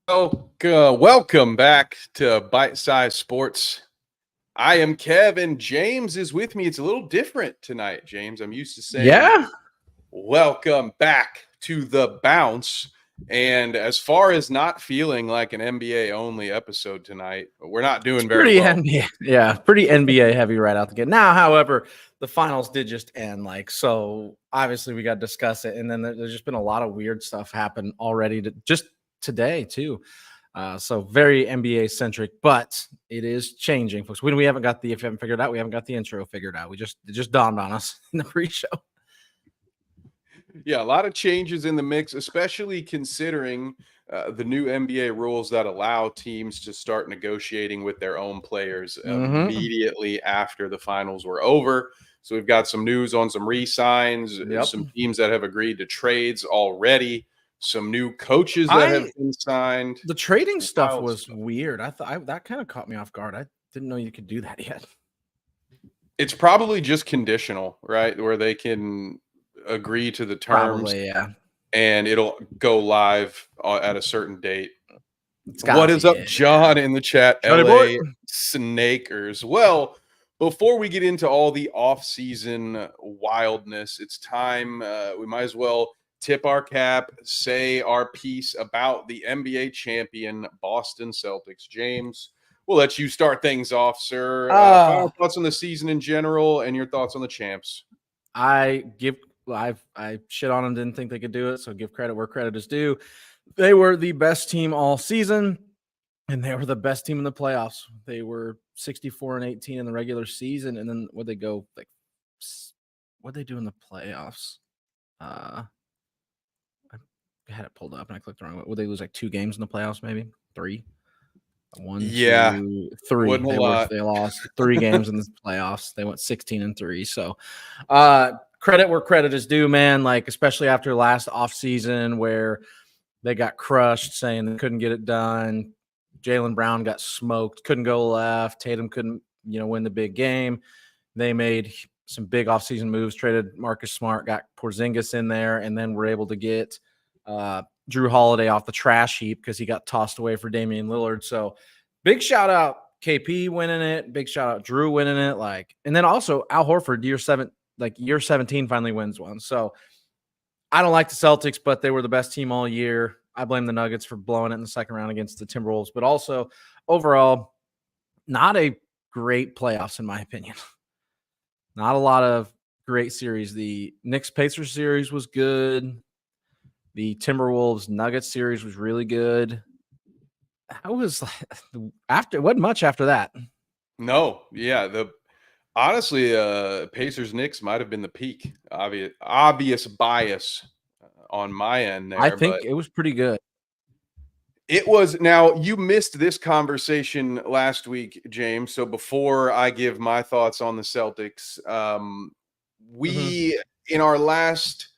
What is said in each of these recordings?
Welcome back to Bite Size Sports. I am Kev, and James is with me. It's a little different tonight, James. I'm used to saying Yeah, welcome back to the bounce. And as far as not feeling like an NBA only episode tonight, we're not it's doing very pretty well. NBA. Yeah, pretty NBA heavy right out the gate. Now, however, the finals did just end. So obviously we got to discuss it, and then there's just been a lot of weird stuff happen already. Just today too. So very NBA centric, but it is changing, folks. We haven't got if you haven't figured it out, we haven't got the intro figured out. It just dawned on us in the pre-show. Yeah, a lot of changes in the mix, especially considering the new NBA rules that allow teams to start negotiating with their own players Mm-hmm. immediately after the finals were over. So we've got some news on some re-signs, Yep. some teams that have agreed to trades already, some new coaches that have I been signed. The trading stuff Wild was stuff. weird. I thought that kind of caught me off guard. I didn't know you could do that yet. It's probably just conditional, right? Where they can agree to the terms Probably, yeah. and it'll go live at a certain date. It's What gotta is be up, it. John, in the chat? Johnny boy. LA Snakers. Well, before we get into all the off-season wildness, it's time we might as well tip our cap, say our piece about the NBA champion Boston Celtics. James, we'll let you start things off, sir. Final thoughts on the season in general and your thoughts on the champs. I shit on them, didn't think they could do it, so give credit where credit is due. They were the best team all season, and they were the best team in the playoffs. They were 64-18 in the regular season, and then what'd they do in the playoffs? I had it pulled up and I clicked the wrong way. Would they lose like 2 games in the playoffs, maybe? 3? 1, Yeah, 2, 3. wasn't a lot. They lost 3 games in the playoffs. They went 16-3. So credit where credit is due, man. Like, especially after last offseason where they got crushed, saying they couldn't get it done. Jaylen Brown got smoked, couldn't go left. Tatum couldn't, win the big game. They made some big offseason moves, traded Marcus Smart, got Porzingis in there, and then were able to get Drew Holiday off the trash heap because he got tossed away for Damian Lillard. So big shout out KP winning it. Big shout out Drew winning it. And then also Al Horford, year 17 finally wins one. So I don't like the Celtics, but they were the best team all year. I blame the Nuggets for blowing it in the second round against the Timberwolves, but also overall, not a great playoffs in my opinion. Not a lot of great series. The Knicks-Pacers series was good. The Timberwolves-Nuggets series was really good. That was wasn't much after that. No, yeah, honestly, Pacers Knicks might have been the peak. Obvious bias on my end there, I think but it was pretty good. it was. Now you missed this conversation last week, James. So before I give my thoughts on the Celtics, we in our last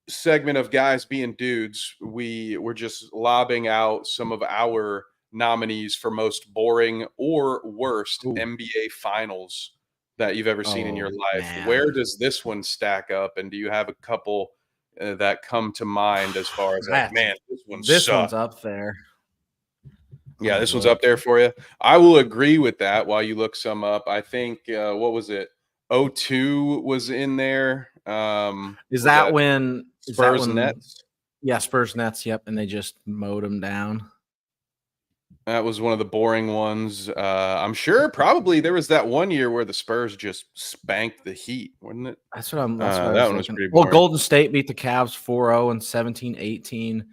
segment of guys being dudes, we were just lobbing out some of our nominees for most boring or worst NBA finals that you've ever seen in your life. Man. Where does this one stack up? And do you have a couple that come to mind as far as like, man, this one's up there. Yeah, this one's up there for you. I will agree with that while you look some up. I think, what was it? 02 was in there. Is that when Spurs Nets? Yeah, Spurs Nets. Yep, and they just mowed them down. That was one of the boring ones. I'm sure probably there was that one year where the Spurs just spanked the Heat, wasn't it? That's what I that was one was thinking. pretty boring. Well, Golden State beat the Cavs 4-0 and 17-18.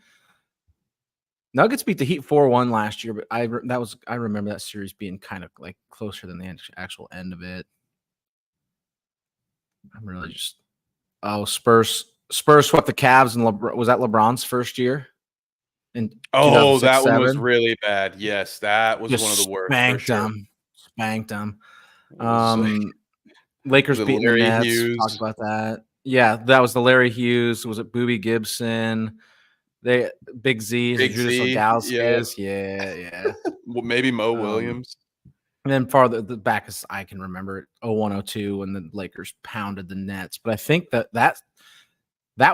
Nuggets beat the Heat 4-1 last year, but I remember that series being kind of like closer than the actual end of it. I'm really just Spurs swept the Cavs, and was that LeBron's first year? That one was really bad. Yes, that was one of the worst. Spanked them. Lakers beating the Nets. Hughes. Talked about that. Yeah, that was the Larry Hughes. Was it Boobie Gibson? Big Z, Judas Ilgauskas. Yeah. Well, maybe Mo Williams. And then farther the back as I can remember it, 01-02 when the Lakers pounded the Nets. But I think that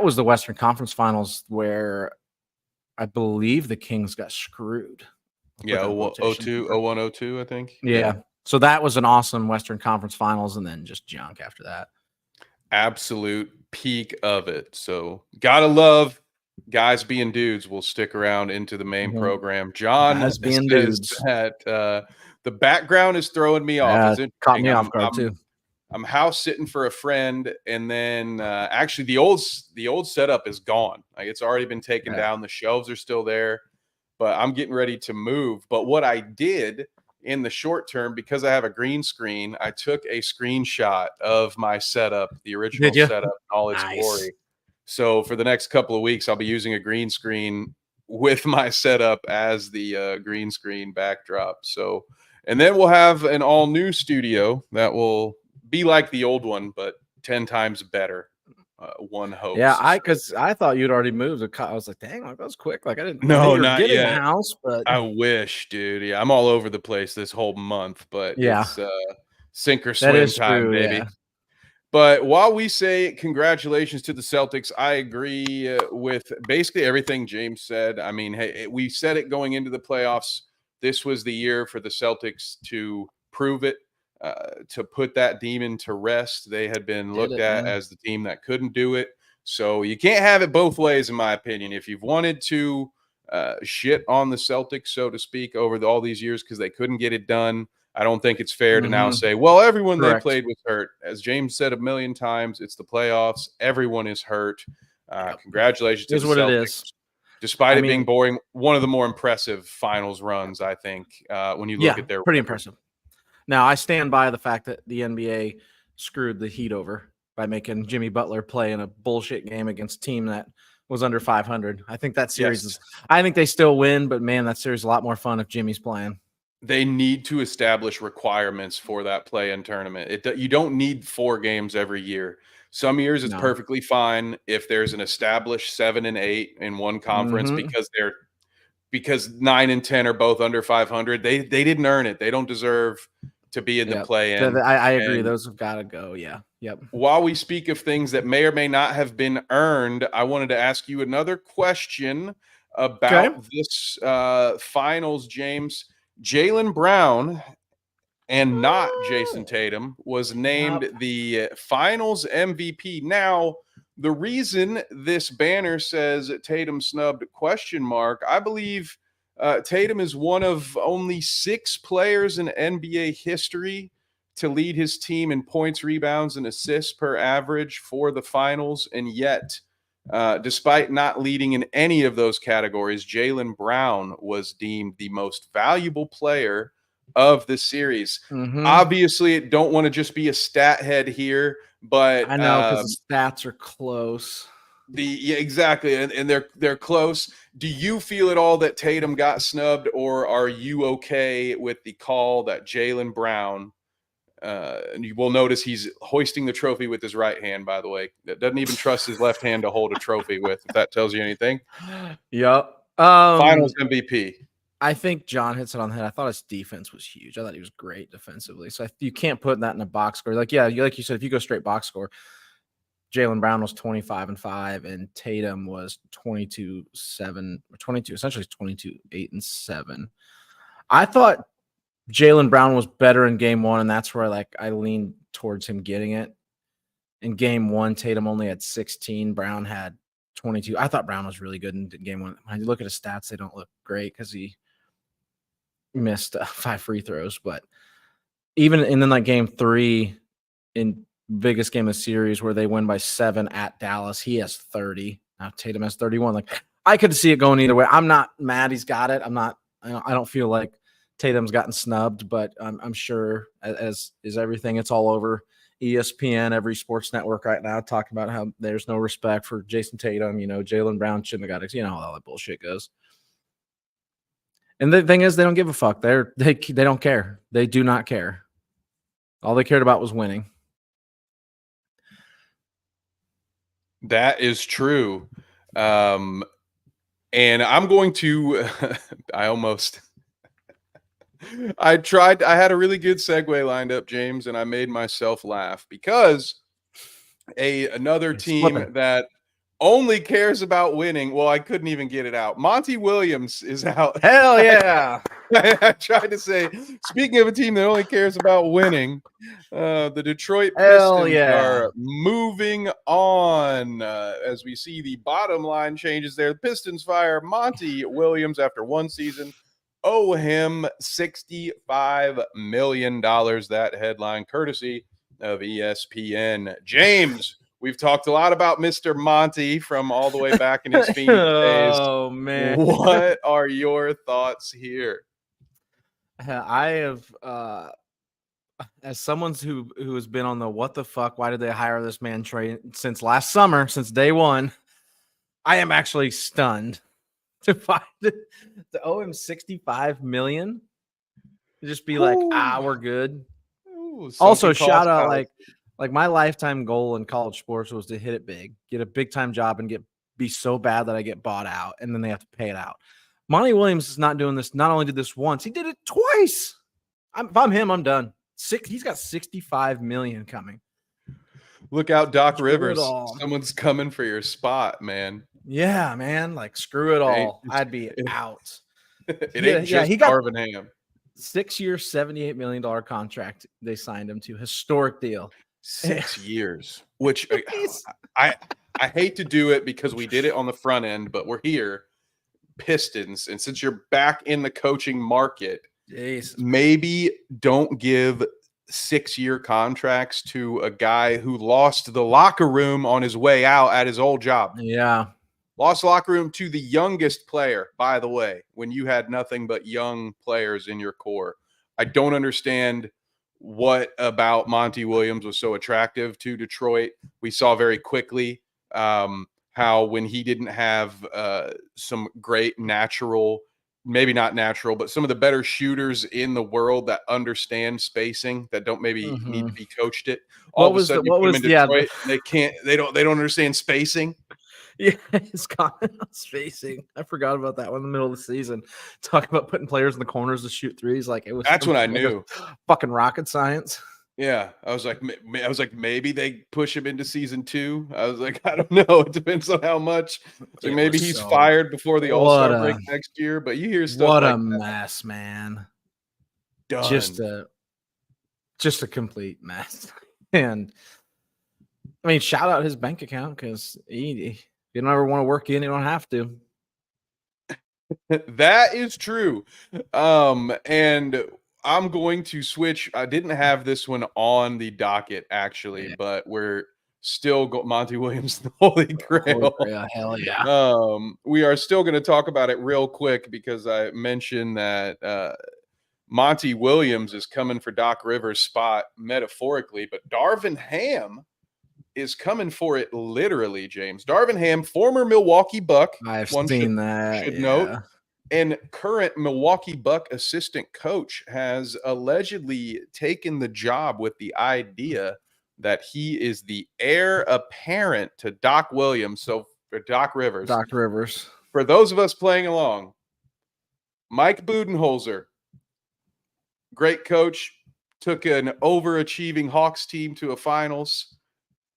was the Western Conference Finals where I believe the Kings got screwed. Yeah, 01-02, I think. Yeah. So that was an awesome Western Conference Finals, and then just junk after that. Absolute peak of it. So gotta love guys being dudes will stick around into the main program. John Guys being says dudes. that the background is throwing me off. It's interesting. Caught me off guard too. I'm house sitting for a friend, and then actually the old setup is gone. Like it's already been taken down. The shelves are still there, but I'm getting ready to move. But what I did in the short term, because I have a green screen, I took a screenshot of my setup, the original setup in all its glory. So for the next couple of weeks, I'll be using a green screen with my setup as the green screen backdrop. So, and then we'll have an all new studio that will be like the old one, but 10 times better. One hopes. Yeah, because I thought you'd already moved. I was like, dang, that was quick. Like I didn't know you were not getting yet. a house, but I wish, dude. Yeah, I'm all over the place this whole month, but it's sink or swim time, baby. Yeah. But while we say congratulations to the Celtics, I agree with basically everything James said. I mean, hey, we said it going into the playoffs. This was the year for the Celtics to prove it, to put that demon to rest. They had been looked at as the team that couldn't do it. So you can't have it both ways, in my opinion. If you've wanted to shit on the Celtics, so to speak, over all these years because they couldn't get it done, I don't think it's fair to now say, well, everyone they played was hurt. As James said a million times, it's the playoffs. Everyone is hurt. Congratulations to the Celtics. Despite it being boring, one of the more impressive finals runs, I think, when you look at their pretty impressive. Now, I stand by the fact that the NBA screwed the Heat over by making Jimmy Butler play in a bullshit game against a team that was under 500. I think that series is – I think they still win, but, man, that series is a lot more fun if Jimmy's playing. They need to establish requirements for that play-in tournament. You don't need 4 games every year. Some years it's perfectly fine if there's an established 7 and 8 in one conference because 9 and 10 are both under 500. They didn't earn it. They don't deserve to be in the play-in. I agree. Those have got to go. Yeah. Yep. While we speak of things that may or may not have been earned, I wanted to ask you another question about this finals, James. Jaylen Brown and not Jason Tatum was named the finals MVP. Now, the reason this banner says Tatum snubbed ? I believe Tatum is one of only 6 players in NBA history to lead his team in points, rebounds, and assists per average for the finals. And yet, despite not leading in any of those categories, Jaylen Brown was deemed the most valuable player of the series. Obviously, don't want to just be a stat head here, but I know because the stats are close. Exactly, and they're close. Do you feel at all that Tatum got snubbed, or are you okay with the call that Jaylen Brown? And you will notice he's hoisting the trophy with his right hand, by the way. That doesn't even trust his left hand to hold a trophy with, if that tells you anything. Yep. Finals MVP. I think John hits it on the head. I thought his defense was huge. I thought he was great defensively. So you can't put that in a box score. Like you said, if you go straight box score, Jaylen Brown was 25-5 and Tatum was 22-7, essentially 22-8 and 7. I thought Jaylen Brown was better in game 1, and that's where I leaned towards him getting it. In game 1, Tatum only had 16. Brown had 22. I thought Brown was really good in game 1. When you look at his stats, they don't look great because he missed 5 free throws. But even in then game 3, in biggest game of the series where they win by 7 at Dallas, he has 30. Now Tatum has 31. I could see it going either way. I'm not mad he's got it. I don't feel like Tatum's gotten snubbed, but I'm sure, as is everything, it's all over ESPN, every sports network right now, talking about how there's no respect for Jason Tatum. Jaylen Brown shouldn't have got it. How all that bullshit goes. And the thing is, they don't give a fuck. They don't care. They do not care. All they cared about was winning. That is true. And I'm going to I had a really good segue lined up, James, and I made myself laugh because another team that only cares about winning. Well, I couldn't even get it out. Monty Williams is out. Hell yeah. I tried to say, speaking of a team that only cares about winning, the Detroit Hell Pistons yeah. are moving on as we see the bottom line changes there. The Pistons fire Monty Williams after one season, owe him $65 million. That headline courtesy of ESPN. James, we've talked a lot about Mr. Monty from all the way back in his Phoenix days. Oh, man. What are your thoughts here? I have, as someone who has been on the what the fuck, why did they hire this man train since last summer, since day one, I am actually stunned to find to owe him $65 million. To just be like, we're good. Also, shout out like my lifetime goal in college sports was to hit it big, get a big time job, and be so bad that I get bought out, and then they have to pay it out. Monty Williams is not doing this. Not only did this once, he did it twice. If I'm him, I'm done. He's got $65 million coming. Look out, Doc Rivers. Someone's coming for your spot, man. Yeah, man. Like, screw it all. I'd be out. It ain't just Darvin Ham. 6 year, $78 million contract they signed him to. Historic deal. 6 years, which I hate to do it because we did it on the front end, but we're here, Pistons, and since you're back in the coaching market, maybe don't give 6-year contracts to a guy who lost the locker room on his way out at his old job. Yeah. Lost locker room to the youngest player, by the way, when you had nothing but young players in your core. I don't understand what about Monty Williams was so attractive to Detroit. We saw very quickly how when he didn't have some great natural, maybe not natural, but some of the better shooters in the world that understand spacing, that don't maybe need to be coached it. All of a sudden, you put them in Detroit, they don't understand spacing. Yeah, it's comment on spacing. I forgot about that one in the middle of the season. Talking about putting players in the corners to shoot threes, like it was. That's when I knew. Fucking rocket science. Yeah, I was like, maybe they push him into season 2. I was like, I don't know. It depends on how much. So maybe he's fired before the All-Star break next year. But you hear stuff. What like a mess, man! Done. Just a complete mess. And I mean, shout out his bank account because you don't ever want to work in, you don't have to. That is true. And I'm going to switch. I didn't have this one on the docket, actually, but we're still Monty Williams, the Holy Grail. Hell yeah. We are still going to talk about it real quick because I mentioned that Monty Williams is coming for Doc Rivers' spot metaphorically, but Darvin Ham is coming for it literally, James. Darvin Ham, former Milwaukee Buck. I've seen that. Should note. And current Milwaukee Buck assistant coach has allegedly taken the job with the idea that he is the heir apparent to Doc Williams. So for Doc Rivers. For those of us playing along, Mike Budenholzer, great coach, took an overachieving Hawks team to a finals,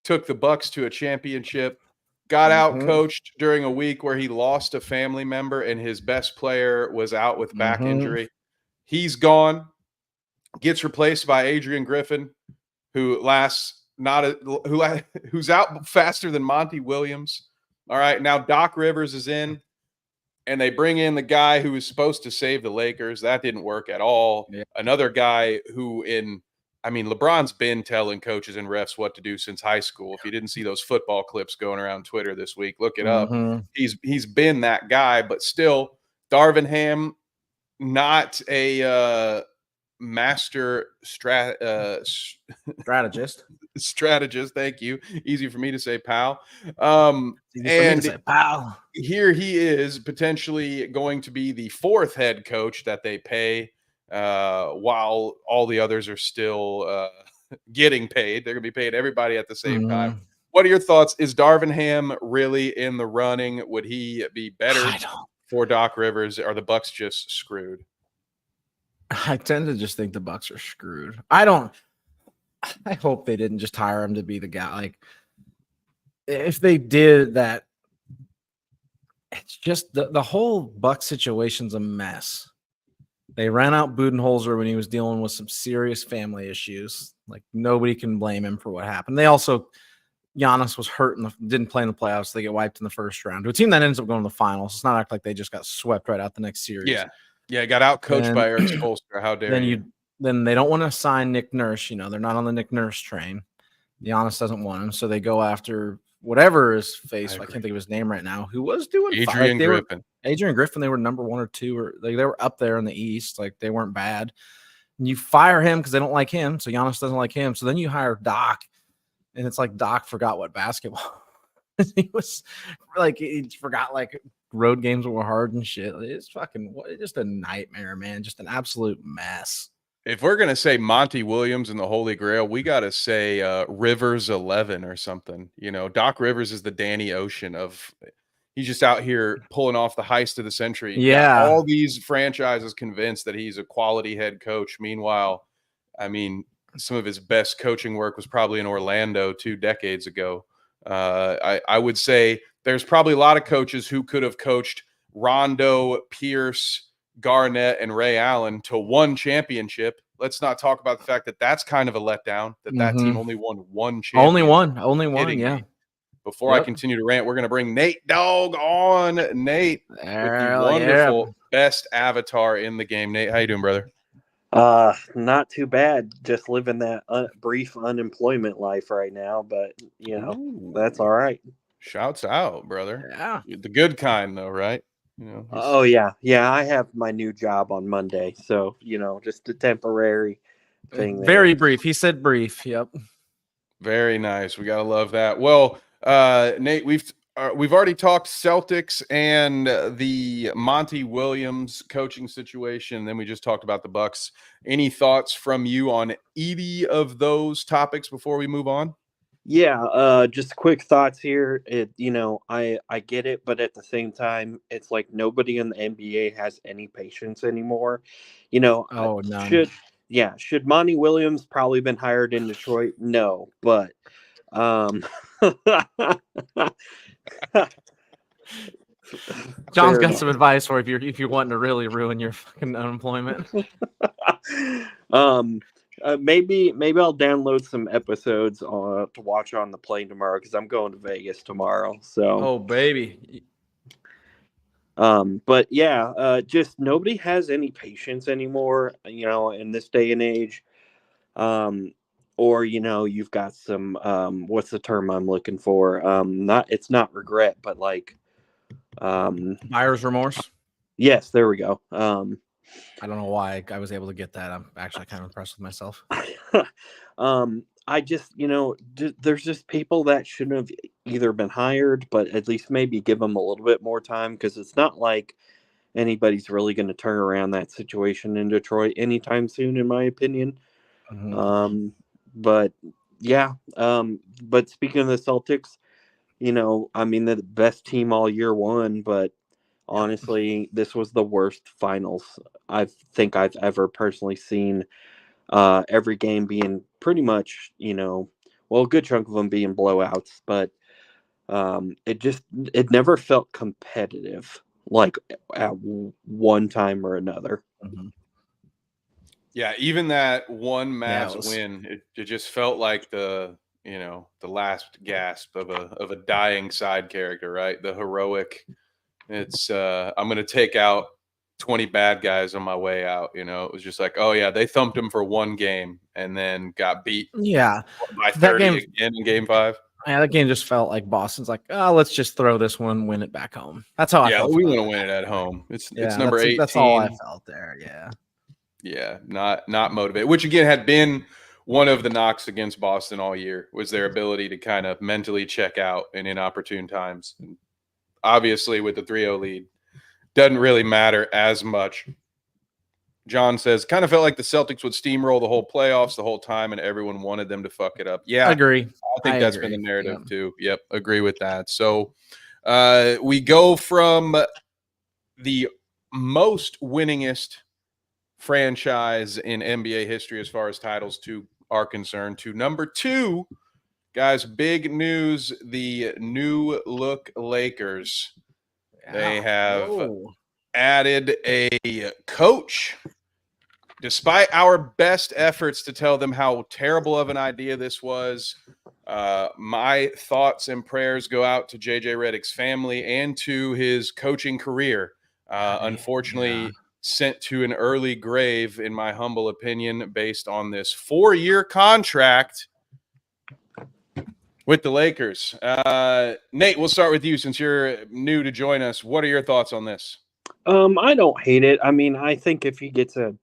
took the Bucks to a championship, got out coached during a week where he lost a family member and his best player was out with back injury. He's gone, gets replaced by Adrian Griffin, who's out faster than Monty Williams. All right, now Doc Rivers is in, and they bring in the guy who was supposed to save the Lakers. That didn't work at all. Yeah. Another guy who LeBron's been telling coaches and refs what to do since high school. If you didn't see those football clips going around Twitter this week, look it up. He's been that guy, but still, Darvin Ham, not a master strategist. Thank you. Easy for me to say, pal. Here he is potentially going to be the 4th head coach that they pay. While all the others are still getting paid. They're going to be paid everybody at the same time. What are your thoughts? Is Darvin Ham really in the running? Would he be better for Doc Rivers? Are the Bucks just screwed? I tend to just think the Bucks are screwed. I hope they didn't just hire him to be the guy. Like, if they did that, It's just the whole Buck situation's a mess. They ran out Budenholzer when he was dealing with some serious family issues. Like, nobody can blame him for what happened. They also, Giannis was hurt and didn't play in the playoffs. So they get wiped in the first round to a team that ends up going to the finals. It's not act like they just got swept right out the next series. Yeah, got out coached by Eric Spoelstra. How dare you? Then they don't want to sign Nick Nurse. You know, they're not on the Nick Nurse train. Giannis doesn't want him, so they go after whatever his face. I can't think of his name right now. Who was doing Adrian Griffin? Adrian Griffin. They were number 1 or 2, or they were up there in the East. Like, they weren't bad. And you fire him because they don't like him. So Giannis doesn't like him. So then you hire Doc, and it's like Doc forgot what basketball. He was like, he forgot like road games were hard and shit. It's just a nightmare, man. Just an absolute mess. If we're gonna say Monty Williams and the Holy Grail, we gotta say Rivers 11 or something. You know, Doc Rivers is the Danny Ocean of. He's just out here pulling off the heist of the century. Yeah, got all these franchises convinced that he's a quality head coach. Meanwhile, I mean, some of his best coaching work was probably in Orlando 2 decades ago. I would say there's probably a lot of coaches who could have coached Rondo, Pierce, Garnett, and Ray Allen to 1 championship. Let's not talk about the fact that that's kind of a letdown, that team only won 1 championship. Only one, yeah. Before I continue to rant, we're going to bring Nate Dogg on. Nate, with the wonderful best avatar in the game. Nate, how you doing, brother? Not too bad. Just living that brief unemployment life right now, but you know, that's all right. Shouts out, brother. Yeah, the good kind, though, right? You know. Oh yeah. I have my new job on Monday, so you know, just a temporary thing. Very brief. He said brief. Yep. Very nice. We gotta love that. Well, Nate, we've already talked Celtics and the Monty Williams coaching situation. Then we just talked about the Bucks. Any thoughts from you on either of those topics before we move on? Yeah, just quick thoughts here. I get it, but at the same time, it's like nobody in the NBA has any patience anymore. You know, none. Should Monty Williams probably been hired in Detroit? No, but John's got some advice for if you're wanting to really ruin your fucking unemployment. Maybe I'll download some episodes to watch on the plane tomorrow because I'm going to Vegas tomorrow. So, oh baby. But yeah, just nobody has any patience anymore. You know, in this day and age. Or you know, you've got some what's the term I'm looking for? It's not regret, but like buyer's remorse. Yes, there we go. I don't know why I was able to get that. I'm actually kind of impressed with myself. I just, you know, there's just people that shouldn't have either been hired, but at least maybe give them a little bit more time because it's not like anybody's really going to turn around that situation in Detroit anytime soon, in my opinion. Mm-hmm. But yeah, but speaking of the Celtics, you know, I mean, they're the best team all year one, but honestly, this was the worst finals I think I've ever personally seen. Every game being pretty much, you know, well, a good chunk of them being blowouts, but it never felt competitive like at one time or another. Mm-hmm. Yeah, even that one Mavs win, it just felt like the last gasp of a dying side character, right? The heroic. It's I'm gonna take out 20 bad guys on my way out. You know, it was just like, oh yeah, they thumped him for 1 game and then got beat. Yeah, by 30 again in Game 5. Yeah, that game just felt like Boston's like, oh, let's just throw this one, win it back home. That's how I felt. Yeah, we want to win it at home. It's number 18. That's all I felt there. Yeah. Yeah, not motivated, which again had been one of the knocks against Boston all year was their ability to kind of mentally check out in inopportune times. And obviously, with the 3-0 lead, doesn't really matter as much. John says, kind of felt like the Celtics would steamroll the whole playoffs the whole time, and everyone wanted them to fuck it up. Yeah, I agree. I think that's been the narrative too. Yep, agree with that. So we go from the most winningest franchise in NBA history as far as titles are concerned to number 2. Guys, big news. The new look Lakers They have Whoa. added a coach. Despite our best efforts to tell them how terrible of an idea this was, my thoughts and prayers go out to JJ Redick's family and to his coaching career. Unfortunately, sent to an early grave, in my humble opinion, based on this 4-year contract with the Lakers. Nate, we'll start with you since you're new to join us. What are your thoughts on this? I don't hate it. I mean, I think if he gets a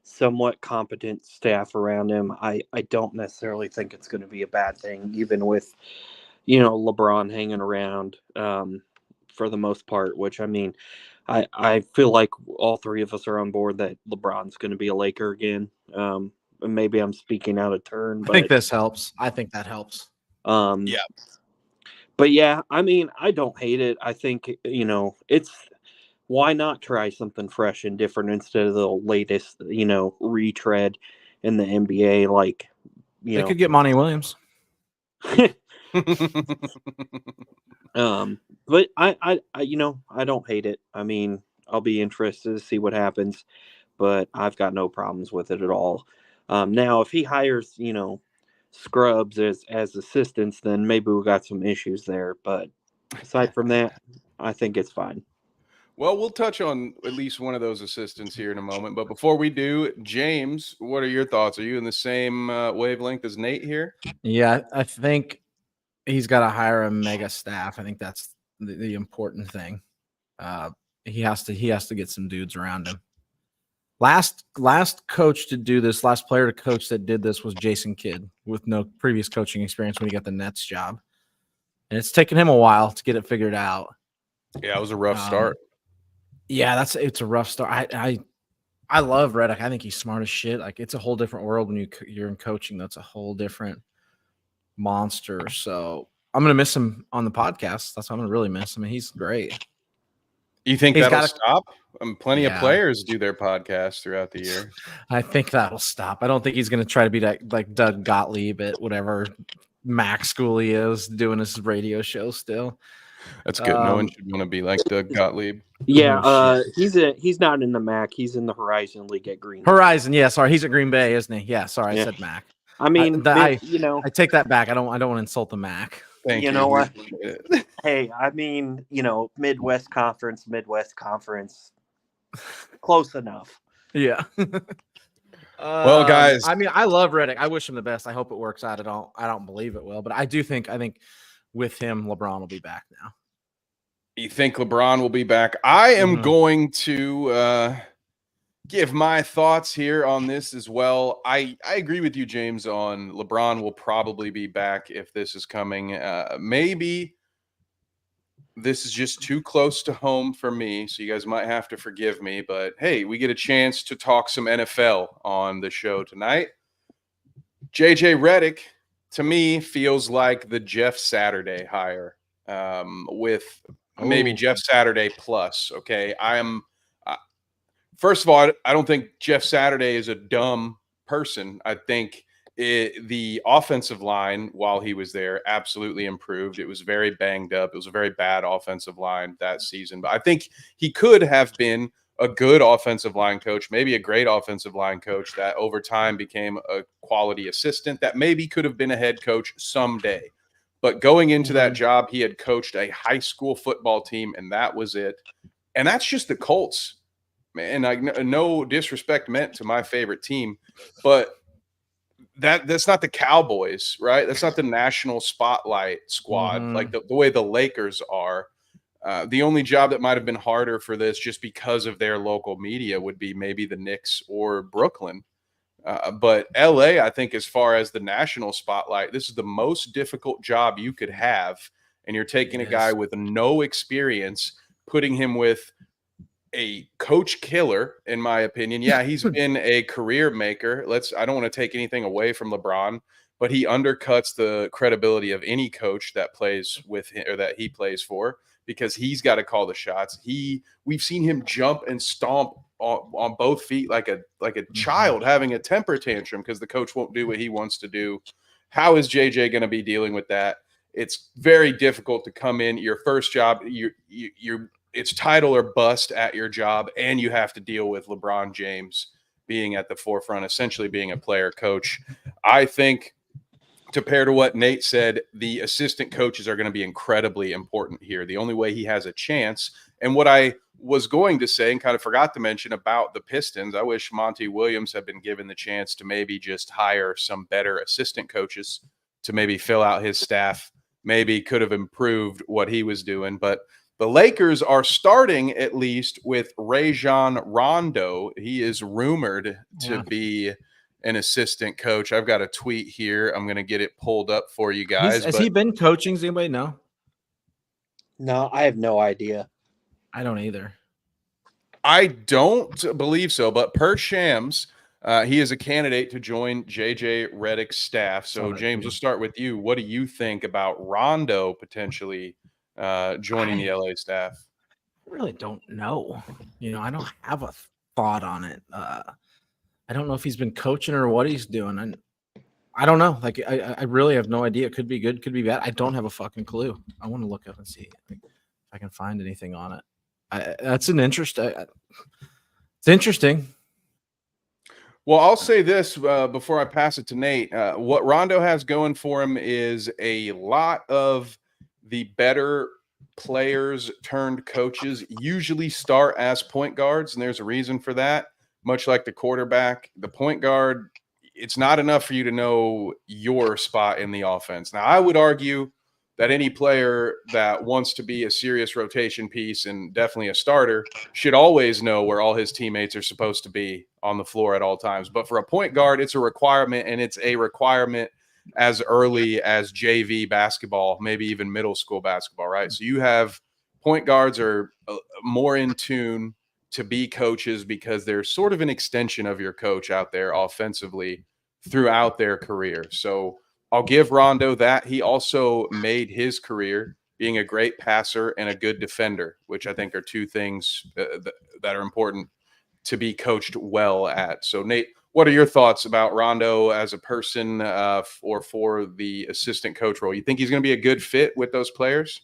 somewhat competent staff around him, I don't necessarily think it's going to be a bad thing, even with, LeBron hanging around for the most part, which, I mean, I feel like all three of us are on board that LeBron's going to be a Laker again. Maybe I'm speaking out of turn, but I think this helps. I think that helps. Yeah. But yeah, I mean, I don't hate it. I think, it's why not try something fresh and different instead of the latest, retread in the NBA? Like, They could get Monty Williams. But I don't hate it. I mean, I'll be interested to see what happens, but I've got no problems with it at all. Now, if he hires, scrubs as assistants, then maybe we got some issues there. But aside from that, I think it's fine. Well, we'll touch on at least one of those assistants here in a moment. But before we do, James, what are your thoughts? Are you in the same wavelength as Nate here? Yeah, I think he's got to hire a mega staff. I think that's the important thing. He has to get some dudes around him. Last coach to do this, last player to coach that did this was Jason Kidd with no previous coaching experience when he got the Nets job. And it's taken him a while to get it figured out. Yeah, it was a rough start. Yeah, it's a rough start. I love Redick. I think he's smart as shit. Like, it's a whole different world when you're in coaching. That's a whole different monster. So I'm gonna miss him on the podcast. That's what I'm gonna really miss. I mean, he's great. You think that'll stop? Plenty of players do their podcasts throughout the year. I think that'll stop. I don't think he's gonna try to be like Doug Gottlieb at whatever Mac school he is doing his radio show still. That's good. No one should want to be like Doug Gottlieb. Yeah, he's not in the MAC. He's in the Horizon League at Green Bay. Horizon, yeah. Sorry, he's at Green Bay, isn't he? Yeah. Sorry, I said MAC. I mean, I take that back. I don't want to insult the MAC. Thank you. You know what? Hey, I mean, Midwest Conference, close enough. Yeah. Well, guys, I mean, I love Redick. I wish him the best. I hope it works out. I don't believe it will, but I think with him, LeBron will be back now. You think LeBron will be back? I am going to give my thoughts here on this as well. I agree with you, James, on LeBron will probably be back if this is coming. Maybe this is just too close to home for me, so you guys might have to forgive me. But, hey, we get a chance to talk some NFL on the show tonight. JJ Redick, to me, feels like the Jeff Saturday hire with maybe Jeff Saturday plus. Okay, first of all, I don't think Jeff Saturday is a dumb person. I think the offensive line, while he was there, absolutely improved. It was very banged up. It was a very bad offensive line that season. But I think he could have been a good offensive line coach, maybe a great offensive line coach that over time became a quality assistant that maybe could have been a head coach someday. But going into that job, he had coached a high school football team, and that was it. And that's just the Colts. Man, no disrespect meant to my favorite team, but that's not the Cowboys, right? That's not the national spotlight squad like the way the Lakers are. The only job that might have been harder for this just because of their local media would be maybe the Knicks or Brooklyn. But LA, I think as far as the national spotlight, this is the most difficult job you could have. And you're taking a guy with no experience, putting him with a coach killer, in my opinion. Yeah, he's been a career maker. I don't want to take anything away from LeBron, but he undercuts the credibility of any coach that plays with him or that he plays for because he's got to call the shots. We've seen him jump and stomp on both feet like a child having a temper tantrum because the coach won't do what he wants to do. How is JJ going to be dealing with that? It's very difficult to come in your first job. You're it's title or bust at your job, and you have to deal with LeBron James being at the forefront, essentially being a player coach. I think, to pair to what Nate said, the assistant coaches are going to be incredibly important here. The only way he has a chance, and what I was going to say and kind of forgot to mention about the Pistons, I wish Monty Williams had been given the chance to maybe just hire some better assistant coaches to maybe fill out his staff, maybe could have improved what he was doing. But the Lakers are starting at least with Rajon Rondo. He is rumored to be an assistant coach. I've got a tweet here. I'm going to get it pulled up for you guys. Has he been coaching? Does anybody know? No, I have no idea. I don't either. I don't believe so, but per Shams, he is a candidate to join JJ Redick's staff. So, James, we'll start with you. What do you think about Rondo potentially joining the LA staff? I really don't know. I don't have a thought on it. I don't know if he's been coaching or what he's doing. And I don't know. Like, I really have no idea. It could be good, could be bad. I don't have a fucking clue. I want to look up and see if I can find anything on it. That's an interest. It's interesting. Well, I'll say this before I pass it to Nate. What Rondo has going for him is a lot of the better players turned coaches usually start as point guards, and there's a reason for that. Much like the quarterback, the point guard, it's not enough for you to know your spot in the offense. Now, I would argue that any player that wants to be a serious rotation piece and definitely a starter should always know where all his teammates are supposed to be on the floor at all times. But for a point guard, it's a requirement, and it's a requirement as early as JV basketball, maybe even middle school basketball, right? So you have point guards are more in tune to be coaches because they're sort of an extension of your coach out there offensively throughout their career. So I'll give Rondo that. He also made his career being a great passer and a good defender, which I think are two things that are important to be coached well at. So, Nate, what are your thoughts about Rondo as a person or for the assistant coach role? You think he's going to be a good fit with those players?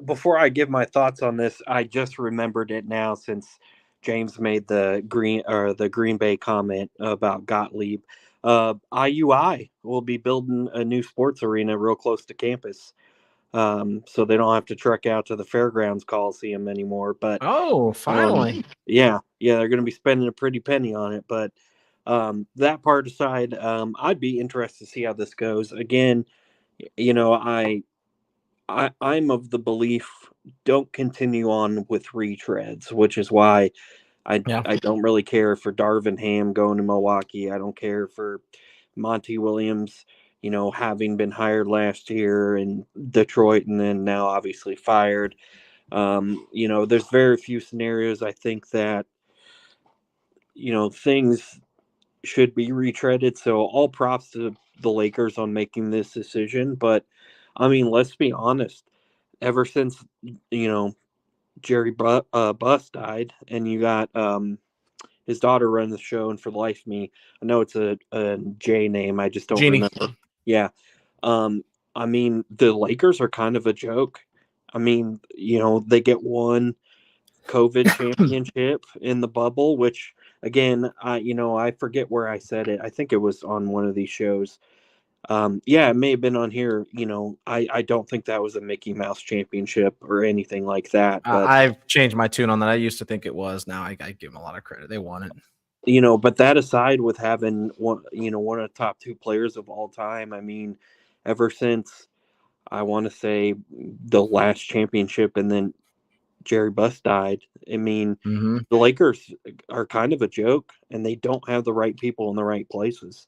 Before I give my thoughts on this, I just remembered it now since James made the Green Bay comment about Gottlieb. IUI will be building a new sports arena real close to campus, so they don't have to trek out to the Fairgrounds Coliseum anymore. But finally, they're going to be spending a pretty penny on it. But that part aside, I'd be interested to see how this goes. Again, I'm of the belief don't continue on with retreads, which is why I don't really care for Darvin Ham going to Milwaukee. I don't care for Monty Williams, having been hired last year in Detroit and then now obviously fired. There's very few scenarios I think that, things should be retreaded. So all props to the Lakers on making this decision. But I mean, let's be honest. Ever since, Jerry Buss died and you got his daughter running the show, and for the life of me, I know it's a J name. I just don't remember. Yeah. I mean, the Lakers are kind of a joke. I mean, they get one COVID championship in the bubble, which again, I forget where I said it. I think it was on one of these shows. It may have been on here. I don't think that was a Mickey Mouse championship or anything like that. But I've changed my tune on that. I used to think it was. Now I give them a lot of credit. They won it. But that aside, with having one of the top two players of all time, I mean, ever since I want to say the last championship, and then Jerry Buss died. I mean, the Lakers are kind of a joke, and they don't have the right people in the right places.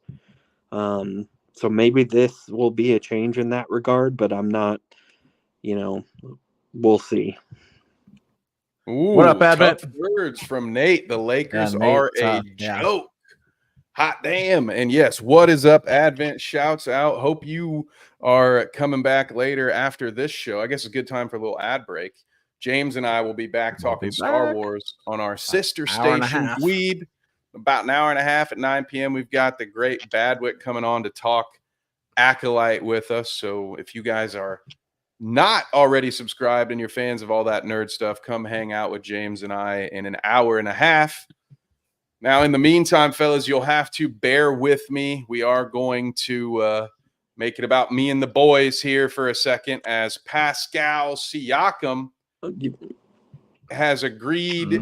So maybe this will be a change in that regard, but I'm not, we'll see. Ooh, what up, Advent? Tough words from Nate. The Lakers are a joke. Hot damn. And yes, what is up, Advent? Shouts out. Hope you are coming back later after this show. I guess it's a good time for a little ad break. James and I will be back talking Star Wars on our sister station, Dweeb. About an hour and a half at 9 p.m. We've got the great Badwick coming on to talk Acolyte with us. So if you guys are not already subscribed and you're fans of all that nerd stuff, come hang out with James and I in an hour and a half. Now, in the meantime, fellas, you'll have to bear with me. We are going to make it about me and the boys here for a second, as Pascal Siakam has agreed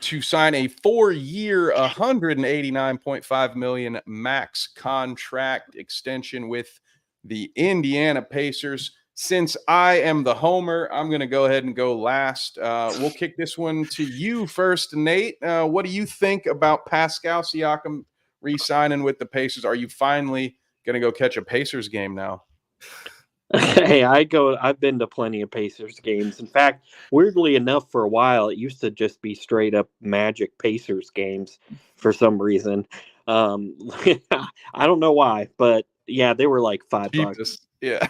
to sign a 4-year, $189.5 million max contract extension with the Indiana Pacers. Since I am the homer, I'm going to go ahead and go last. We'll kick this one to you first, Nate. What do you think about Pascal Siakam re-signing with the Pacers? Are you finally going to go catch a Pacers game now? Hey, I've been to plenty of Pacers games. In fact, weirdly enough, for a while, it used to just be straight up Magic Pacers games for some reason. I don't know why, but yeah, they were like $5. Yeah.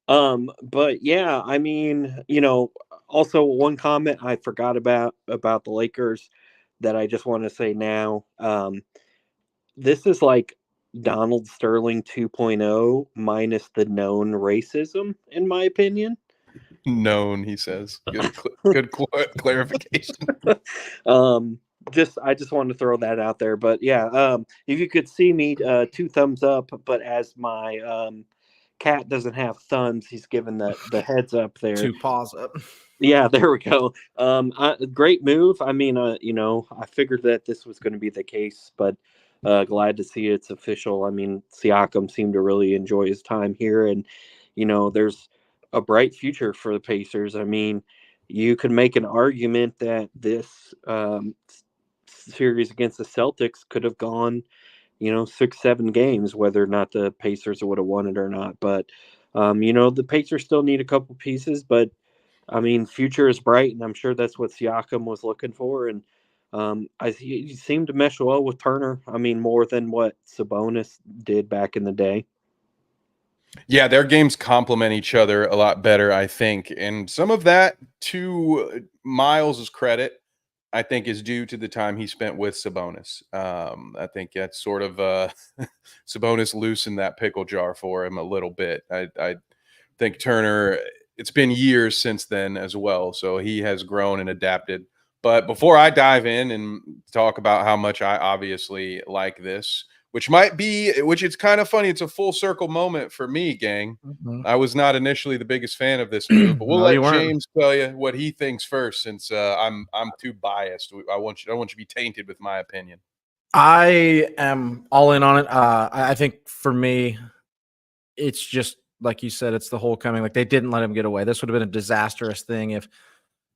But yeah, I mean, also one comment I forgot about the Lakers that I just want to say now. This is like Donald Sterling 2.0 minus the known racism, in my opinion. Known, he says. Good clarification. I just wanted to throw that out there. But yeah, if you could see me, 2 thumbs up. But as my cat doesn't have thumbs, he's given the heads up there. 2 paws up. Yeah, there we go. Great move. I mean, I figured that this was going to be the case, but glad to see it's official. I mean, Siakam seemed to really enjoy his time here, and there's a bright future for the Pacers. I mean, you could make an argument that this series against the Celtics could have gone, 6-7 games, whether or not the Pacers would have won it or not. But the Pacers still need a couple pieces, but I mean, future is bright, and I'm sure that's what Siakam was looking for. And he seemed to mesh well with Turner. I mean, more than what Sabonis did back in the day. Yeah, their games complement each other a lot better, I think. And some of that, to Miles' credit, I think is due to the time he spent with Sabonis. I think that's sort of Sabonis loosened that pickle jar for him a little bit. I think Turner, it's been years since then as well, so he has grown and adapted. But before I dive in and talk about how much I obviously like this, which it's kind of funny, it's a full circle moment for me, gang. I was not initially the biggest fan of this move, but we'll let James tell you what he thinks first, since I'm too biased. I don't want you to be tainted with my opinion. I am all in on it. I think for me, it's just like you said, it's the whole coming. Like, they didn't let him get away. This would have been a disastrous thing if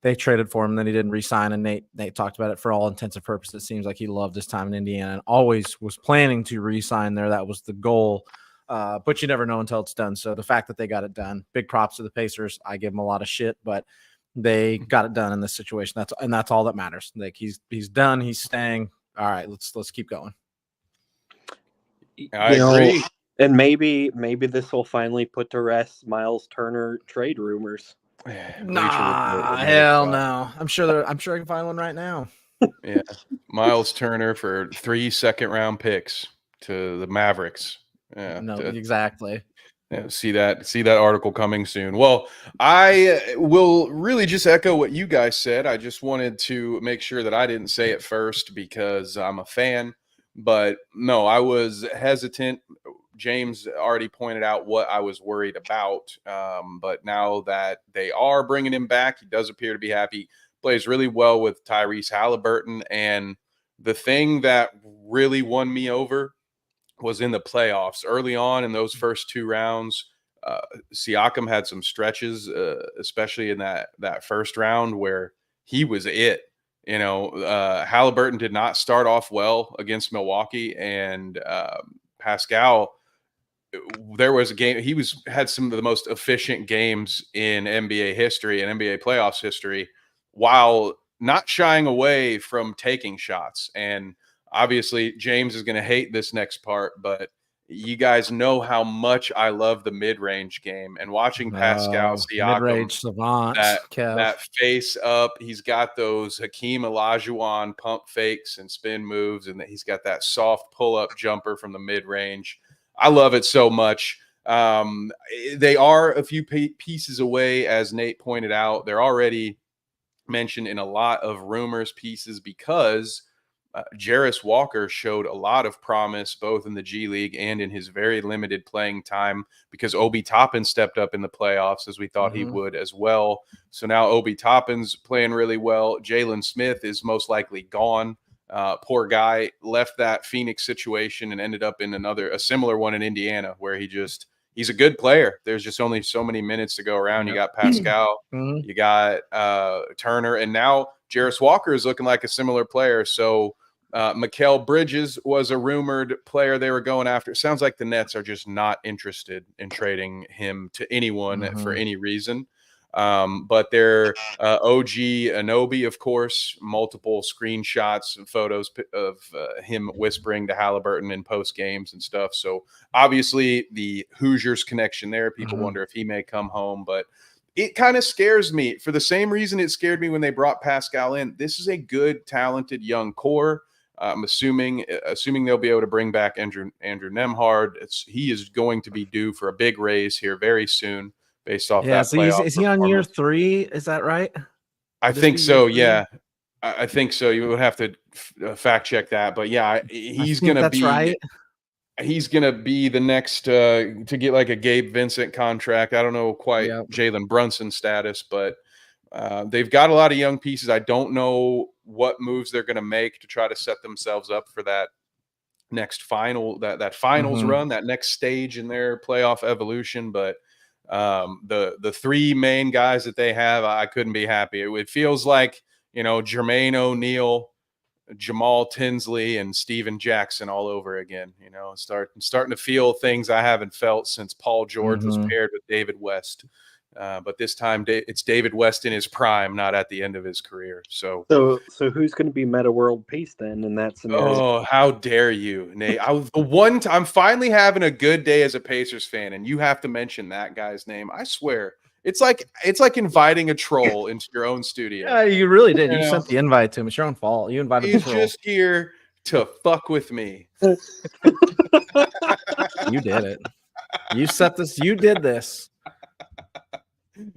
they traded for him, and then he didn't re-sign. And Nate talked about it. For all intents and purposes, it seems like he loved his time in Indiana and always was planning to re-sign there. That was the goal. But you never know until it's done. So the fact that they got it done, big props to the Pacers. I give them a lot of shit, but they got it done in this situation. That's all that matters. Like, he's done. He's staying. All right, let's keep going. I agree. And maybe this will finally put to rest Miles Turner trade rumors. Nah, hell no. I'm sure I can find one right now. Yeah, Miles Turner for 3 second-round picks to the Mavericks. Yeah, no, exactly. Yeah, see that article coming soon. Well, I will really just echo what you guys said. I just wanted to make sure that I didn't say it first because I'm a fan. But no, I was hesitant. James already pointed out what I was worried about. But now that they are bringing him back, he does appear to be happy. Plays really well with Tyrese Halliburton. And the thing that really won me over was in the playoffs. Early on in those first 2 rounds, Siakam had some stretches, especially in that first round where he was it. Halliburton did not start off well against Milwaukee, and Pascal, there was a game had some of the most efficient games in NBA history and NBA playoffs history, while not shying away from taking shots. And obviously, James is going to hate this next part, but you guys know how much I love the mid-range game, and watching Pascal Siakam, mid-range savant, that face up. He's got those Hakeem Olajuwon pump fakes and spin moves, and he's got that soft pull-up jumper from the mid-range. I love it so much. They are a few pieces away, as Nate pointed out. They're already mentioned in a lot of rumors pieces because Jarris Walker showed a lot of promise both in the G League and in his very limited playing time because Obi Toppin stepped up in the playoffs as we thought he would as well. So now Obi Toppin's playing really well. Jalen Smith is most likely gone. Poor guy left that Phoenix situation and ended up in a similar one in Indiana where he's a good player. There's just only so many minutes to go around. You got Pascal, you got Turner, and now Jarris Walker is looking like a similar player. So Mikal Bridges was a rumored player they were going after. It sounds like the Nets are just not interested in trading him to anyone for any reason. But their OG Anobi, of course, multiple screenshots and photos of him whispering to Halliburton in post games and stuff. So obviously the Hoosiers connection there. People wonder if he may come home, but it kind of scares me for the same reason it scared me when they brought Pascal in. This is a good, talented young core. I'm assuming they'll be able to bring back Andrew Nemhard. He is going to be due for a big raise here very soon. Based off that playoff is he on year 3? Is that right? I think so. Yeah, I think so. You would have to fact check that, but yeah, he's gonna be. Right. He's gonna be the next to get like a Gabe Vincent contract. I don't know quite Jalen Brunson status, but they've got a lot of young pieces. I don't know what moves they're gonna make to try to set themselves up for that next that finals run, that next stage in their playoff evolution, but. The three main guys that they have, I couldn't be happy. It feels like, Jermaine O'Neal, Jamal Tinsley, and Steven Jackson all over again. Starting to feel things I haven't felt since Paul George was paired with David West. But this time it's David West in his prime, not at the end of his career. So who's going to be Meta World Peace then in that scenario? Oh, how dare you, Nate? I'm finally having a good day as a Pacers fan, and you have to mention that guy's name. I swear, it's like inviting a troll into your own studio. Yeah, you really did. You sent the invite to him. It's your own fault. You invited the troll. He's just here to fuck with me. You did it. You set this. You did this.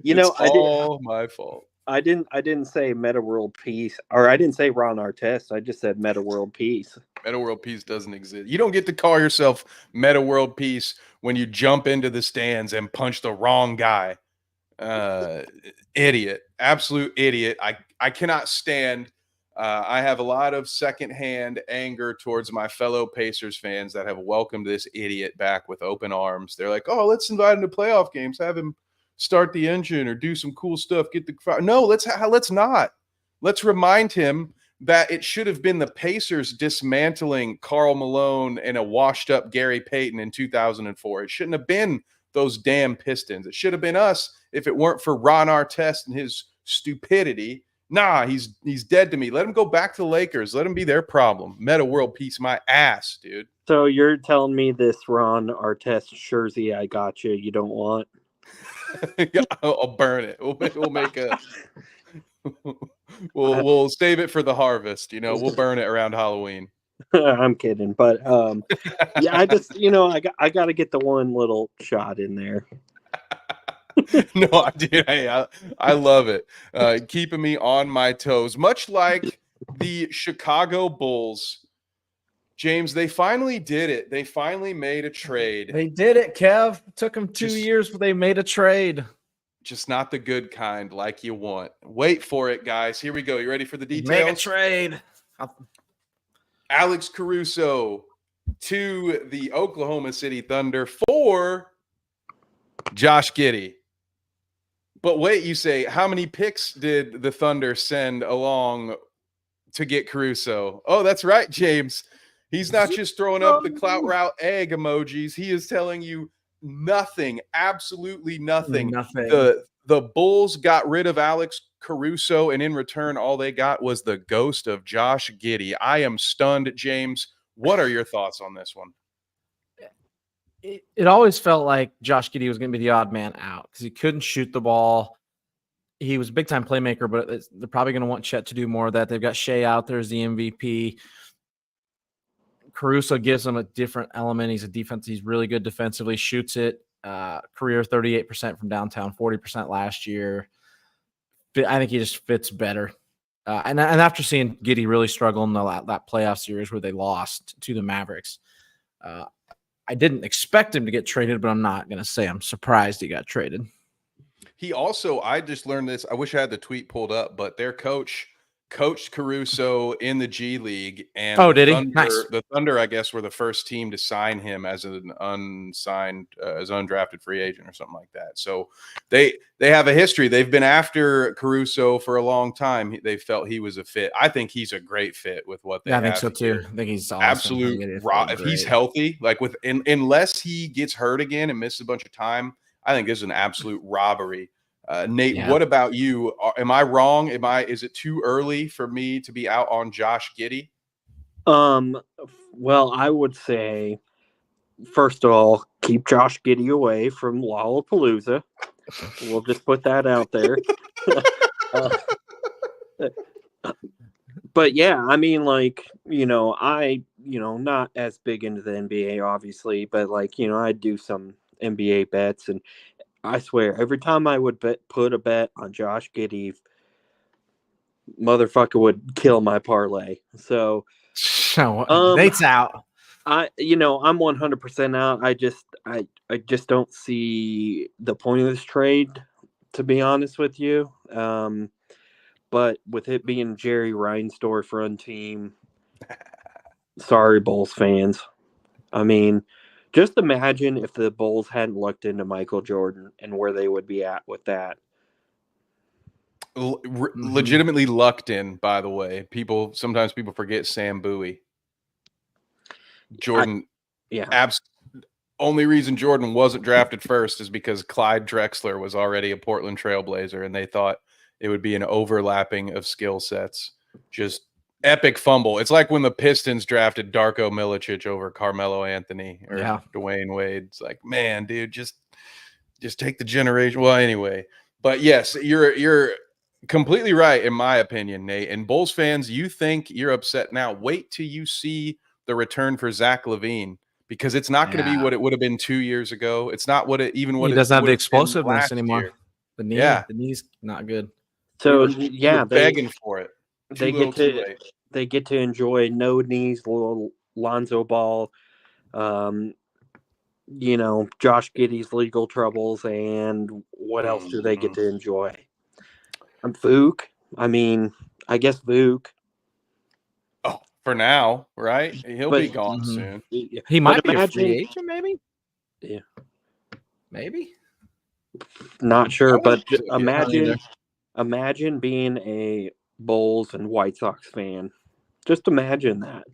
It's all my fault. I didn't say Meta World Peace, or I didn't say Ron Artest. I just said Meta World Peace. Meta World Peace doesn't exist. You don't get to call yourself Meta World Peace when you jump into the stands and punch the wrong guy. Idiot, absolute idiot. I cannot stand. I have a lot of secondhand anger towards my fellow Pacers fans that have welcomed this idiot back with open arms. They're like, "Oh, let's invite him to playoff games. Have him start the engine or do some cool stuff. No, let's not. Let's remind him that it should have been the Pacers dismantling Karl Malone and a washed up Gary Payton in 2004. It shouldn't have been those damn Pistons. It should have been us if it weren't for Ron Artest and his stupidity. Nah, he's dead to me. Let him go back to the Lakers. Let him be their problem. Meta World Peace my ass, dude. So you're telling me this Ron Artest jersey I got you don't want? I'll burn it. We'll make a we'll save it for the harvest. We'll burn it around Halloween. I'm kidding, but yeah, I just I got to get the one little shot in there. No, I did. Hey, I love it. Keeping me on my toes, much like the Chicago Bulls. James, they finally did it. They finally made a trade. They did it, Kev. It took them 2 years, but they made a trade. Just not the good kind like you want. Wait for it, guys. Here we go. You ready for the details? Make a trade. Alex Caruso to the Oklahoma City Thunder for Josh Giddey. But wait, you say, how many picks did the Thunder send along to get Caruso? Oh, that's right, James. He's not just throwing up the clout route egg emojis. He is telling you nothing, absolutely nothing. The Bulls got rid of Alex Caruso, and in return, all they got was the ghost of Josh Giddey. I am stunned, James. What are your thoughts on this one? It always felt like Josh Giddey was going to be the odd man out because he couldn't shoot the ball. He was a big-time playmaker, but they're probably going to want Chet to do more of that. They've got Shea out there as the MVP. Caruso gives him a different element. He's really good defensively, shoots it. career 38% from downtown, 40% last year. I think he just fits better. And after seeing Giddey really struggle in that playoff series where they lost to the Mavericks, I didn't expect him to get traded, but I'm not going to say I'm surprised he got traded. He also, I just learned this. I wish I had the tweet pulled up, but their coach coached Caruso in the G League, and did he? Nice. The Thunder, I guess, were the first team to sign him as an unsigned, as undrafted free agent or something like that. So they have a history. They've been after Caruso for a long time. They felt he was a fit. I think he's a great fit with what they have. I think so too. Here. I think he's awesome. Absolute raw. If he's healthy, like unless he gets hurt again and misses a bunch of time, I think this is an absolute robbery. Nate, what about you? Am I wrong? Is it too early for me to be out on Josh Giddey? Well, I would say, first of all, keep Josh Giddey away from Lollapalooza. We'll just put that out there. But yeah, I mean, like, not as big into the NBA, obviously, but like, I do some NBA bets, and I swear, every time I would put a bet on Josh Giddey, motherfucker would kill my parlay. So, Nate's out. I'm 100% out. I just don't see the point of this trade, to be honest with you. But with it being Jerry Reinsdorf run team, sorry, Bulls fans. I mean, just imagine if the Bulls hadn't looked into Michael Jordan and where they would be at with that. Legitimately lucked in, by the way. Sometimes people forget Sam Bowie. Jordan, only reason Jordan wasn't drafted first is because Clyde Drexler was already a Portland Trailblazer, and they thought it would be an overlapping of skill sets. Just epic fumble. It's like when the Pistons drafted Darko Milicic over Carmelo Anthony or Dwayne Wade. It's like, man, dude, just take the generation. Well, anyway, but yes, you're completely right in my opinion, Nate. And Bulls fans, you think you're upset now. Wait till you see the return for Zach LaVine, because it's not going to be what it would have been 2 years ago. It's not what it even would. He doesn't have the explosiveness anymore. Year. The knee's not good. So they're begging for it. They get to enjoy no knees, little Lonzo Ball, Josh Giddey's legal troubles, and what else do they get to enjoy? Vuk. I mean, I guess Vuk. Oh, for now, right? He'll be gone soon. He might be a free agent, maybe. Yeah, maybe. Not sure, but imagine being a Bulls and White Sox fan. Just imagine that.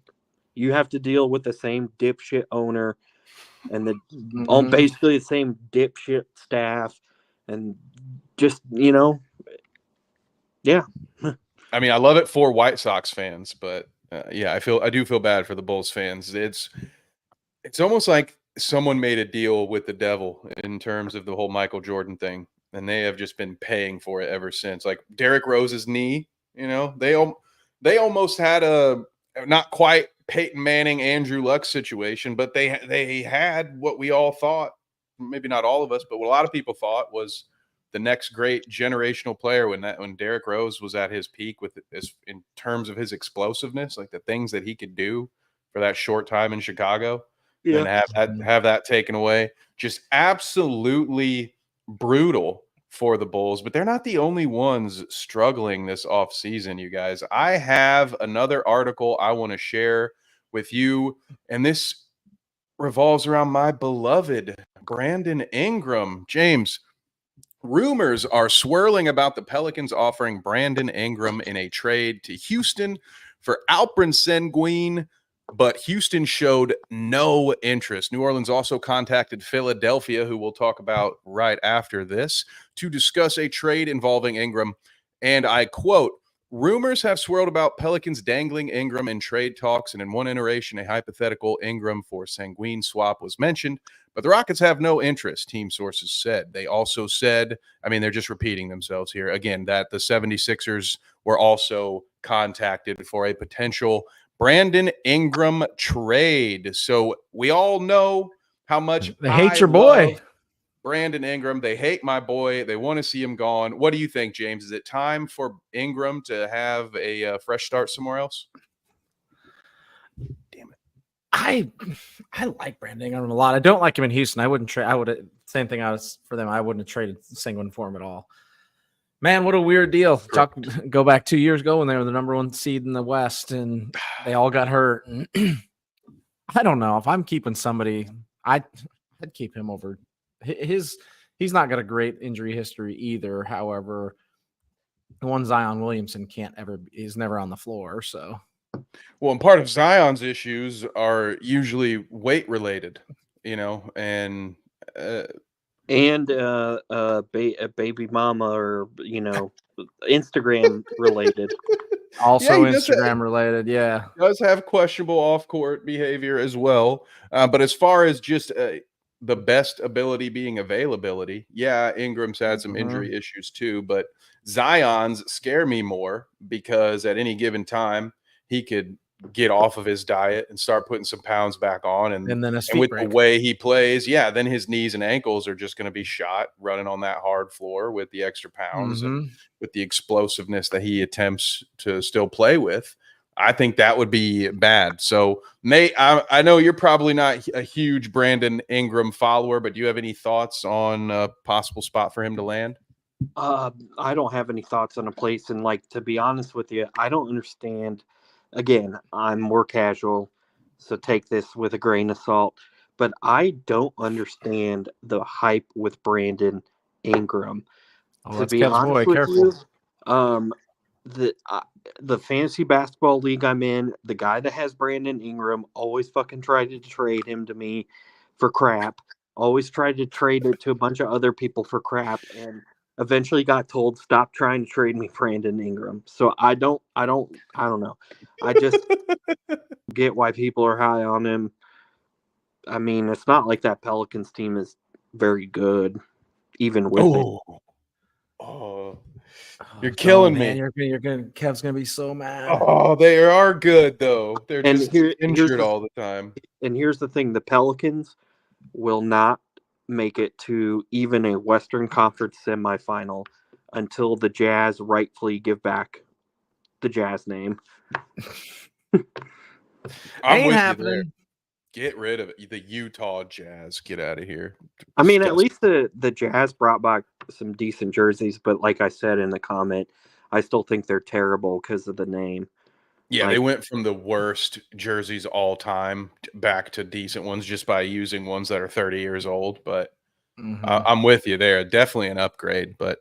You have to deal with the same dipshit owner and basically the same dipshit staff, and just, yeah. I mean, I love it for White Sox fans, but I do feel bad for the Bulls fans. It's almost like someone made a deal with the devil in terms of the whole Michael Jordan thing, and they have just been paying for it ever since. Like Derrick Rose's knee, they almost had a not quite Peyton Manning, Andrew Luck situation, but they had what we all thought, maybe not all of us, but what a lot of people thought was the next great generational player when Derrick Rose was at his peak with this in terms of his explosiveness, like the things that he could do for that short time in Chicago, and have that taken away. Just absolutely brutal for the Bulls, but they're not the only ones struggling this offseason, you guys. I have another article I want to share with you, and this revolves around my beloved Brandon Ingram. James, rumors are swirling about the Pelicans offering Brandon Ingram in a trade to Houston for Alperen Sengun, but Houston showed no interest. New Orleans also contacted Philadelphia, who we'll talk about right after this, to discuss a trade involving Ingram. And I quote, rumors have swirled about Pelicans dangling Ingram in trade talks, and in one iteration, a hypothetical Ingram for Sengun swap was mentioned, but the Rockets have no interest, team sources said. They also said, they're just repeating themselves here again, that the 76ers were also contacted for a potential Brandon Ingram trade. So we all know how much they hate your boy. Brandon Ingram. They hate my boy. They want to see him gone. What do you think, James? Is it time for Ingram to have a fresh start somewhere else? Damn it. I like Brandon Ingram a lot. I don't like him in Houston. I wouldn't trade. I would same thing for them. I wouldn't have traded Sengun for him at all. Man, what a weird deal. Go back 2 years ago when they were the number 1 seed in the West and they all got hurt. I don't know if I'm keeping somebody. I'd keep him over he's not got a great injury history either. However, the one Zion Williamson is never on the floor. So, well, and part of Zion's issues are usually weight related, and a baby mama or Instagram related. Also Instagram related, yeah. Does have questionable off-court behavior as well. But as far as just the best ability being availability, yeah, Ingram's had some injury issues too, but Zion's scare me more because at any given time he could get off of his diet and start putting some pounds back on, and then with the way he plays, then his knees and ankles are just going to be shot running on that hard floor with the extra pounds and with the explosiveness that he attempts to still play with. I think that would be bad. So, Nate, I know you're probably not a huge Brandon Ingram follower, but do you have any thoughts on a possible spot for him to land? I don't have any thoughts on a place, and to be honest with you, I don't understand. Again, I'm more casual, so take this with a grain of salt. But I don't understand the hype with Brandon Ingram. To be honest with you, the fantasy basketball league I'm in, the guy that has Brandon Ingram always fucking tried to trade him to me for crap. Always tried to trade it to a bunch of other people for crap, and eventually got told, stop trying to trade me Brandon Ingram. So I don't know. I just get why people are high on him. I mean, it's not like that Pelicans team is very good, even with it. Oh, you're killing me. Kev's gonna be so mad. Oh, they are good though. They're just injured all the time. And here's the thing: the Pelicans will not make it to even a Western Conference semifinal until the Jazz rightfully give back the Jazz name. I'm with you there. Get rid of it. The Utah Jazz. Get out of here. I mean, at least the Jazz brought back some decent jerseys, but like I said in the comment, I still think they're terrible because of the name. Yeah, they went from the worst jerseys all time back to decent ones just by using ones that are 30 years old. But I'm with you there. Definitely an upgrade. But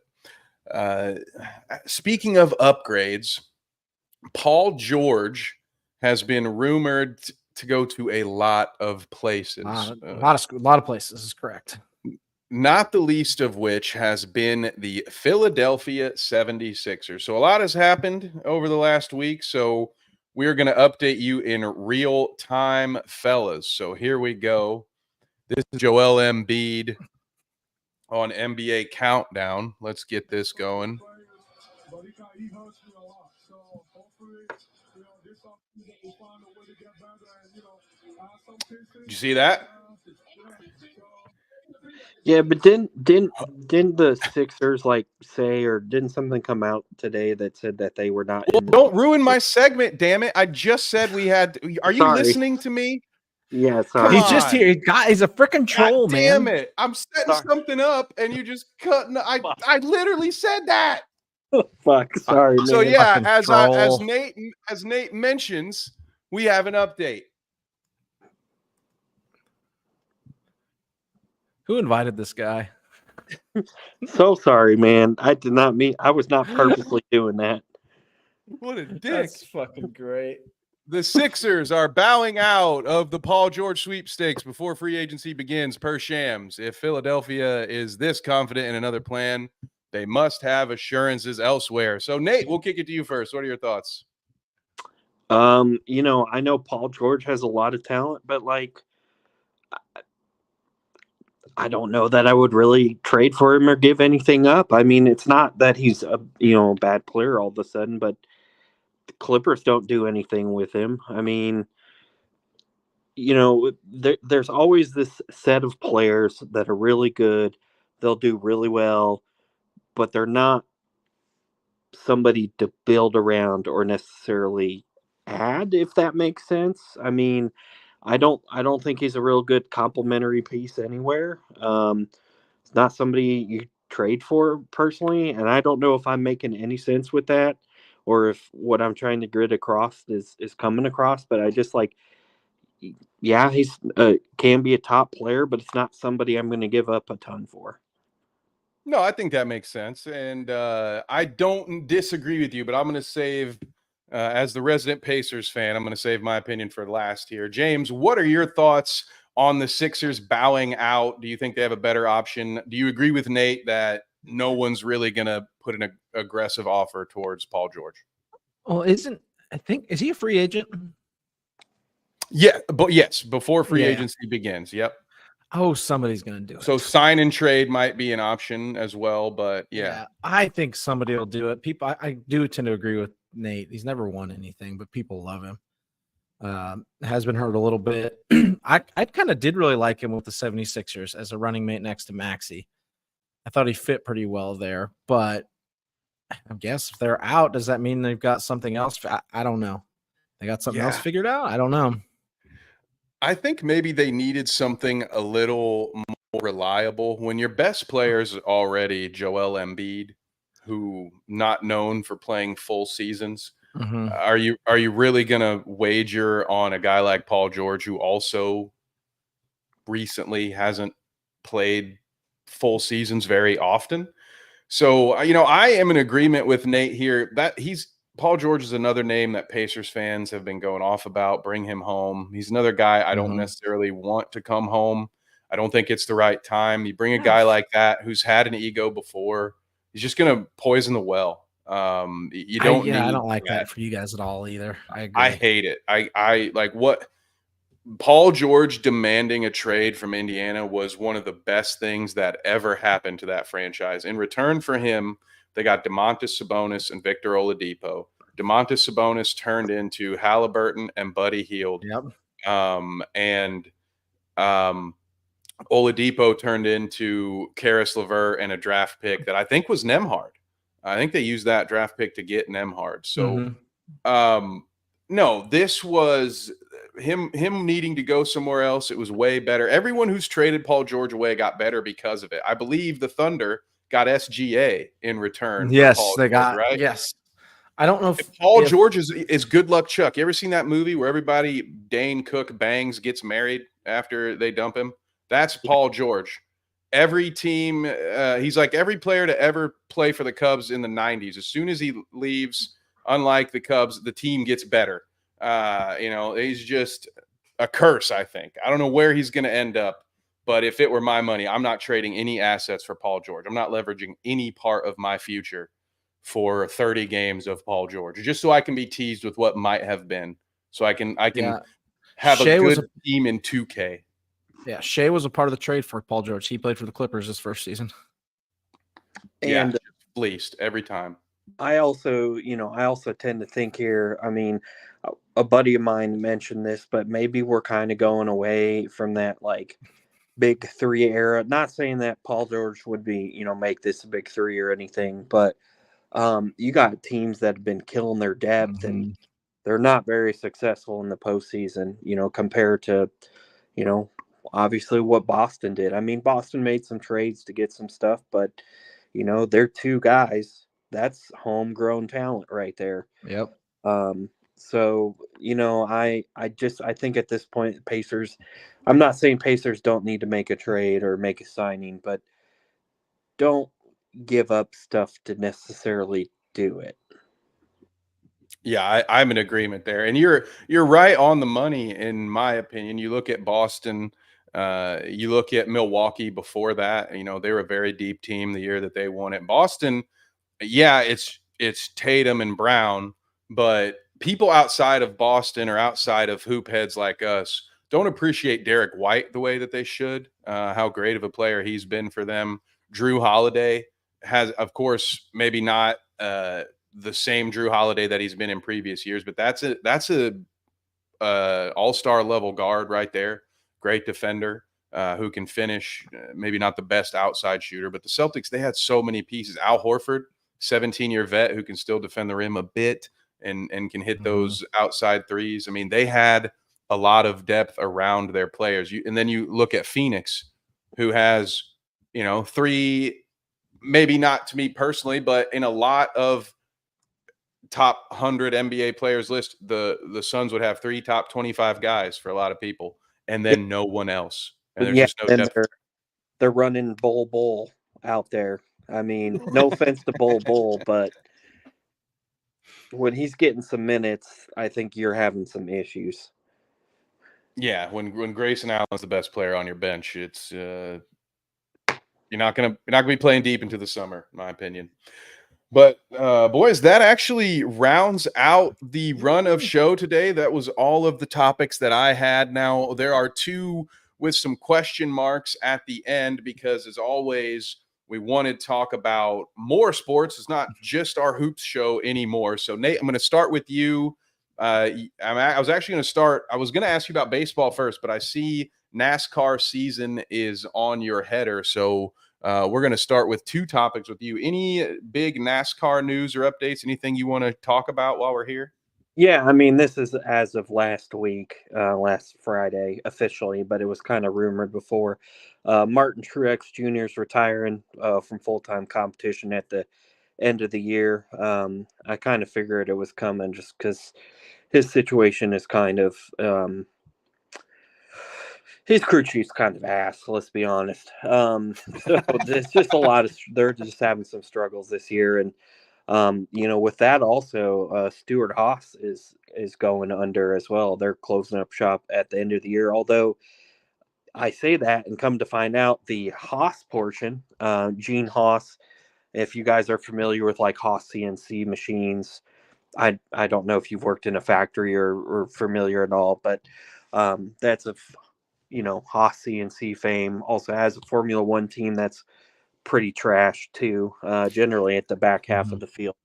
speaking of upgrades, Paul George has been rumored to go to a lot of places. A lot of places is correct. Not the least of which has been the Philadelphia 76ers. So a lot has happened over the last week. So we're going to update you in real time, fellas. So here we go. This is Joel Embiid on NBA Countdown. Let's get this going. Did you see that? Yeah, but didn't the Sixers say, or didn't something come out today that said that they were not? Well, don't ruin my segment, damn it! I just said we had. Are you listening to me? Yeah, sorry. He's just here. He's a freaking troll, man. Damn it! I'm setting something up, and you just cutting. I literally said that. Fuck, sorry. Man. So yeah, as Nate mentions, we have an update. Who invited this guy? So sorry, man. I did not mean. I was not purposely doing that. What a dick! That's fucking great. The Sixers are bowing out of the Paul George sweepstakes before free agency begins, per Shams. If Philadelphia is this confident in another plan, they must have assurances elsewhere. So, Nate, we'll kick it to you first. What are your thoughts? I know Paul George has a lot of talent, but I don't know that I would really trade for him or give anything up. I mean, it's not that he's a bad player all of a sudden, but the Clippers don't do anything with him. I mean, there's always this set of players that are really good they'll do really well, but they're not somebody to build around or necessarily add, if that makes sense. I mean, I don't think he's a real good complementary piece anywhere. It's not somebody you trade for personally, and I don't know if I'm making any sense with that or if what I'm trying to grid across is coming across, but I just like, yeah, he's can be a top player, but it's not somebody I'm going to give up a ton for. No, I think that makes sense, and I don't disagree with you. But I'm going to save, as the resident Pacers fan, I'm going to save my opinion for last here. James, what are your thoughts on the Sixers bowing out? Do you think they have a better option? Do you agree with Nate that no one's really going to put an aggressive offer towards Paul George? Well, is he a free agent? Yeah, but yes, before free Yeah. agency begins. Yep. Oh, somebody's gonna do it. So sign and trade might be an option as well, but yeah. I think somebody will do it. People, I do tend to agree with Nate. He's never won anything, but people love him. Has been hurt a little bit. I kind of did really like him with the 76ers as a running mate next to Maxey. I thought he fit pretty well there, but I guess if they're out, does that mean they've got something else? I don't know. They got something else figured out? I don't know. I think maybe they needed something a little more reliable. When your best player is already Joel Embiid, who not known for playing full seasons, Mhm. are you really going to wager on a guy like Paul George, who also recently hasn't played full seasons very often? So, I am in agreement with Nate here that Paul George is another name that Pacers fans have been going off about. Bring him home. He's another guy I don't Mhm. necessarily want to come home. I don't think it's the right time. You bring a guy Yes. like that who's had an ego before, he's just going to poison the well. You don't I need don't like that. that for you guys at all either. I I agree. hate it. I like what Paul George demanding a trade from Indiana was one of the best things that ever happened to that franchise. In return for him, they got Domantas Sabonis and Victor Oladipo. Domantas Sabonis turned into Halliburton and Buddy Hield, Yep. and Oladipo turned into Karis LeVert and a draft pick that I think was Nemhard. I think they used that draft pick to get Nemhard. So Mhm. um, no, this was him needing to go somewhere else. It was way better. Everyone who's traded Paul George away got better because of it. I believe the Thunder got SGA in return for Yes, Paul they George, got right? yes. I don't know If Paul if George is good luck Chuck. You ever seen that movie where everybody Dane Cook bangs gets married after they dump him? That's Paul George. Every team, he's like every player to ever play for the Cubs in the 90s. As soon as he leaves, unlike the Cubs, the team gets better. He's just a curse, I think. I don't know where he's going to end up, but if it were my money, I'm not trading any assets for Paul George. I'm not leveraging any part of my future for 30 games of Paul George, just so I can be teased with what might have been. So I can yeah. have a Shea was good team in 2K. Shea was a part of the trade for Paul George. He played for the Clippers his first season. Yeah, And just fleeced every time. I also tend to think here. I mean, a buddy of mine mentioned this, but maybe we're kind of going away from that like big three era. Not saying that Paul George would be, make this a big three or anything, but you got teams that have been killing their depth and Mhm. they're not very successful in the postseason, compared to, you know, obviously what Boston did. I mean, Boston made some trades to get some stuff, but, they're two guys. That's homegrown talent right there. Yep. So, I think at this point, Pacers, I'm not saying Pacers don't need to make a trade or make a signing, but don't give up stuff to necessarily do it. Yeah, I'm in agreement there, and you're right on the money in my opinion. You look at Boston, you look at Milwaukee before that. They were a very deep team the year that they won it. Boston, yeah, it's Tatum and Brown, but people outside of Boston or outside of hoop heads like us don't appreciate Derek White the way that they should. How great of a player he's been for them. Drew Holiday has, of course, maybe not the same Drew Holiday that he's been in previous years, but that's a all-star level guard right there. Great defender. who can finish. Maybe not the best outside shooter, but the Celtics, they had so many pieces. Al Horford, 17-year vet who can still defend the rim a bit and can hit those outside threes. I mean, they had a lot of depth around their players. And then you look at Phoenix, who has, three, maybe not to me personally, but in a lot of top 100 NBA players list, the Suns would have 3 top 25 guys for a lot of people, and then no one else. And there's just no and depth. they're running Bull out there. I mean, no offense to Bull, but when he's getting some minutes, I think you're having some issues. Yeah, when Grayson Allen's the best player on your bench, it's you're not gonna be playing deep into the summer, in my opinion. But boys, that actually rounds out the run of show today. That was all of the topics that I had. Now there are 2 with some question marks at the end because, as always, we want to talk about more sports. It's not just our hoops show anymore. So Nate, I'm going to start with you. I was actually going to start. I was going to ask you about baseball first, but I see NASCAR season is on your header, so we're going to start with 2 topics with you. Any big NASCAR news or updates? Anything you want to talk about while we're here? Yeah, I mean, this is as of last week, last Friday officially, but it was kind of rumored before. Martin Truex Jr. is retiring from full-time competition at the end of the year. I kind of figured it was coming just because his situation is kind of his crew chief's kind of ass, let's be honest. So there's just a lot of they're just having some struggles this year, and with that also, Stuart Haas is going under as well. They're closing up shop at the end of the year. Although I say that and come to find out, the Haas portion, Gene Haas, if you guys are familiar with like Haas CNC machines, I don't know if you've worked in a factory or familiar at all, but that's a Haas CNC fame. Also has a Formula One team that's pretty trash too, generally at the back half of the field.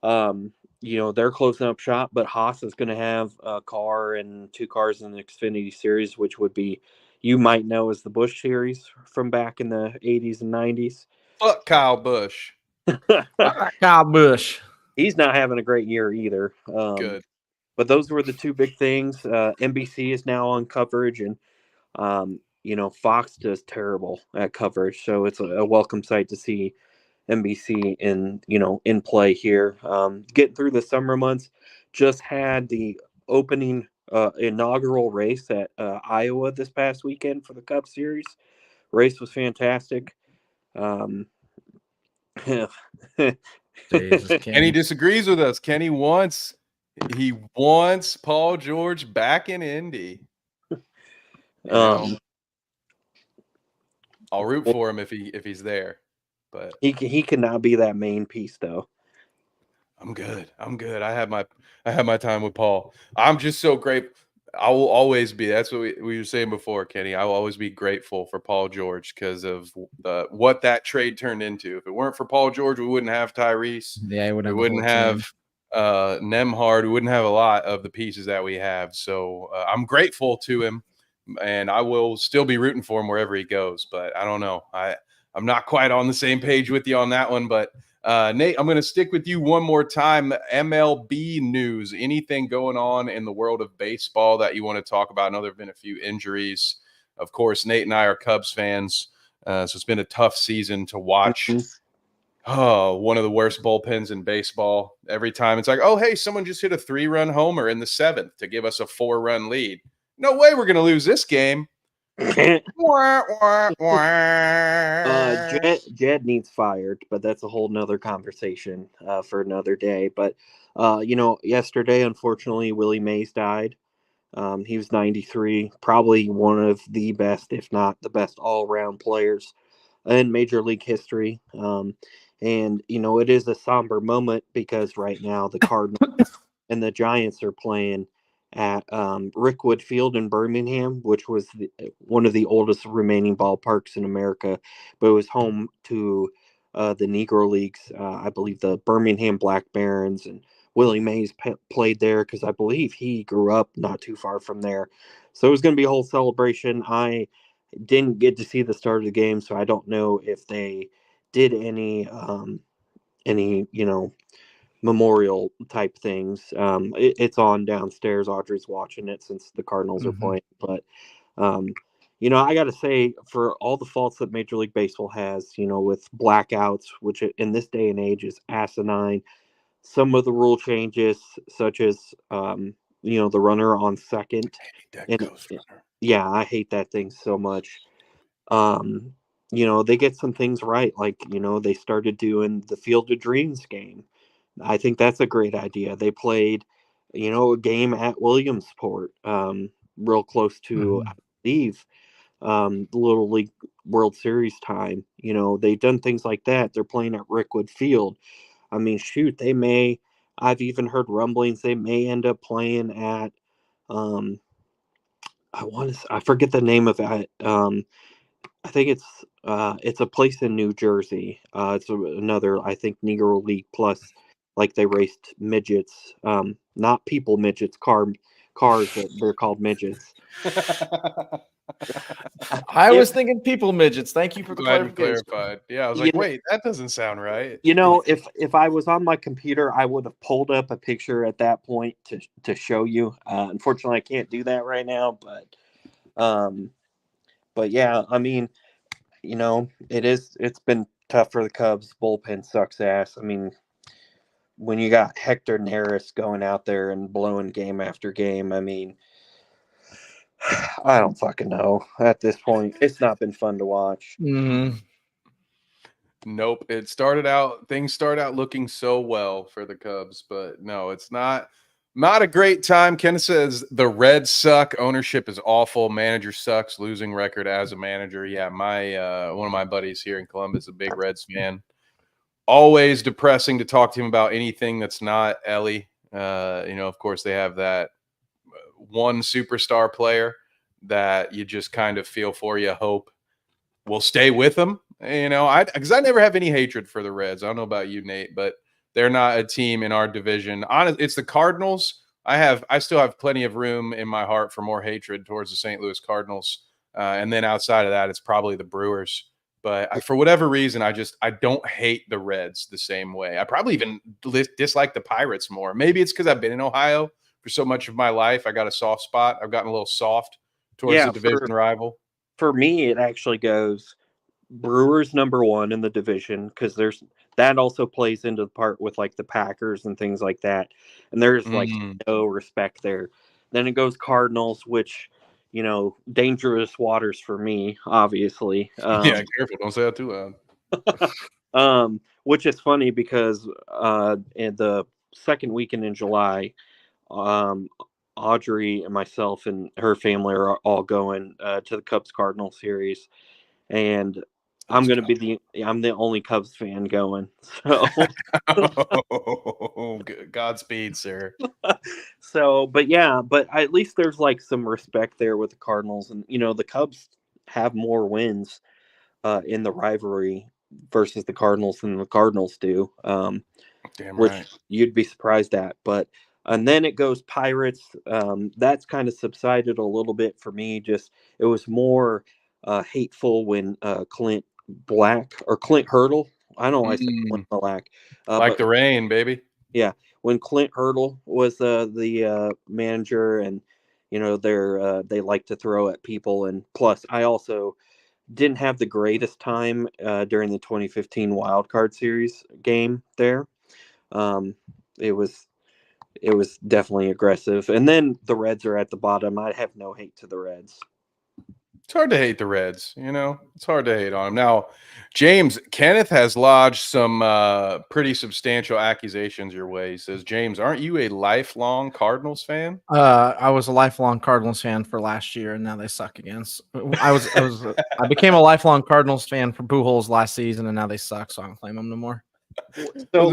They're closing up shop, but Haas is going to have a car and 2 cars in the Xfinity Series, which would be, you might know, as the Busch Series from back in the 80s and 90s. Fuck Kyle Busch. Kyle Busch. He's not having a great year either. Good. But those were the 2 big things. NBC is now on coverage, and Fox does terrible at coverage, so it's a welcome sight to see NBC in play here. Getting through the summer months, just had the opening inaugural race at Iowa this past weekend for the Cup Series. Race was fantastic. Jesus, Kenny disagrees with us. Kenny wants Paul George back in Indy. I'll root for him if he's there, but he cannot be that main piece though. I'm good. I have my time with Paul. I'm just so grateful. I will always be. That's what we were saying before, Kenny. I will always be grateful for Paul George because of what that trade turned into. If it weren't for Paul George, we wouldn't have Tyrese. Yeah, we wouldn't have Nemhard. We wouldn't have a lot of the pieces that we have. So I'm grateful to him, and I will still be rooting for him wherever he goes. But I don't know. I'm not quite on the same page with you on that one, but. Nate, I'm going to stick with you one more time. MLB news. Anything going on in the world of baseball that you want to talk about? I know there have been a few injuries. Of course, Nate and I are Cubs fans, so it's been a tough season to watch. Oh, one of the worst bullpens in baseball. Every time it's like, oh, hey, someone just hit a 3-run homer in the 7th to give us a 4-run lead. No way we're going to lose this game. Jed needs fired, but that's a whole nother conversation for another day. But yesterday, unfortunately, Willie Mays died. He was 93, probably one of the best, if not the best, all-around players in Major League history. And it is a somber moment because right now the Cardinals and the Giants are playing at Rickwood Field in Birmingham, which was one of the oldest remaining ballparks in America, but it was home to the Negro Leagues. I believe the Birmingham Black Barons, and Willie Mays played there because I believe he grew up not too far from there. So it was going to be a whole celebration. I Didn't get to see the start of the game, so I don't know if they did any memorial type things. It's on downstairs. Audrey's watching it since the Cardinals are playing. But I got to say, for all the faults that Major League Baseball has, with blackouts, which in this day and age is asinine, some of the rule changes, such as the runner on second, That and ghost runner. yeah, I hate that thing so much. They get some things right, like they started doing the Field of Dreams game. I think that's a great idea. They played, a game at Williamsport, real close to, I believe, the Little League World Series time. They've done things like that. They're playing at Rickwood Field. I mean, shoot, I've even heard rumblings they may end up playing at, I forget the name of it. I think it's a place in New Jersey. It's another, I think, Negro League plus, like they raced midgets, not people midgets, cars that they're called midgets. I was thinking people midgets. Thank you for the Glad you clarification. clarified. Yeah, I was like, wait, that doesn't sound right. If I was on my computer, I would have pulled up a picture at that point to show you. Unfortunately, I can't do that right now, but yeah, I mean, it's been tough for the Cubs. Bullpen sucks ass. I mean, when you got Hector Neris going out there and blowing game after game, I mean, I don't fucking know. At this point, it's not been fun to watch. Mm-hmm. Nope. Things start out looking so well for the Cubs, but no, it's not a great time. Kenneth says the Reds suck. Ownership is awful. Manager sucks. Losing record as a manager. Yeah, my one of my buddies here in Columbus, a big Reds fan. Always depressing to talk to him about anything that's not Ellie. Of course, they have that one superstar player that you just kind of feel for, you hope will stay with them. Because I never have any hatred for the Reds. I don't know about you, Nate, but they're not a team in our division. It's the Cardinals. I still have plenty of room in my heart for more hatred towards the St. Louis Cardinals. And then outside of that, it's probably the Brewers. But for whatever reason, I don't hate the Reds the same way. I probably even dislike the Pirates more. Maybe it's because I've been in Ohio for so much of my life. I got a soft spot. I've gotten a little soft towards the division rival. For me, it actually goes Brewers number one in the division, because that also plays into the part with like the Packers and things like that, and there's like no respect there. Then it goes Cardinals, which dangerous waters for me, obviously. Yeah, careful, don't say that too loud. Which is funny because in the second weekend in July, Audrey and myself and her family are all going to the Cubs Cardinals series, and I'm the only Cubs fan going. So, Godspeed, sir. but at least there's like some respect there with the Cardinals, and the Cubs have more wins in the rivalry versus the Cardinals than the Cardinals do. Which you'd be surprised at, and then it goes Pirates. That's kind of subsided a little bit for me. Just it was more hateful when Clint Hurdle. I don't know why I said Clint Black. Like the rain, baby. Yeah, when Clint Hurdle was the manager, and they like to throw at people, and plus I also didn't have the greatest time during the 2015 Wild Card Series game there. It was definitely aggressive. And then the Reds are at the bottom. I have no hate to the Reds. It's hard to hate the Reds, It's hard to hate on them. Now, James, Kenneth has lodged some pretty substantial accusations your way. He says, James, aren't you a lifelong Cardinals fan? I was a lifelong Cardinals fan for last year, and now they suck again. I became a lifelong Cardinals fan for Pujols last season, and now they suck, so I don't claim them no more. So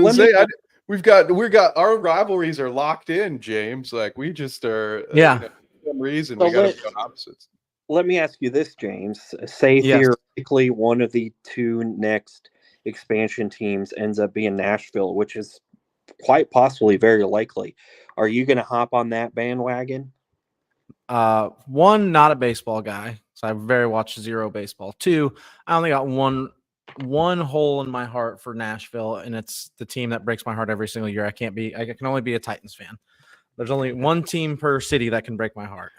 we've got our rivalries are locked in, James. Like we just are. Yeah. For some reason we got to be on opposites. Let me ask you this, James. Say theoretically one of the two next expansion teams ends up being Nashville, which is quite possibly very likely. Are you going to hop on that bandwagon? One, not a baseball guy, So I very watched zero baseball. 2, I only got one hole in my heart for Nashville, and it's the team that breaks my heart every single year. I can only be a Titans fan. There's only one team per city that can break my heart.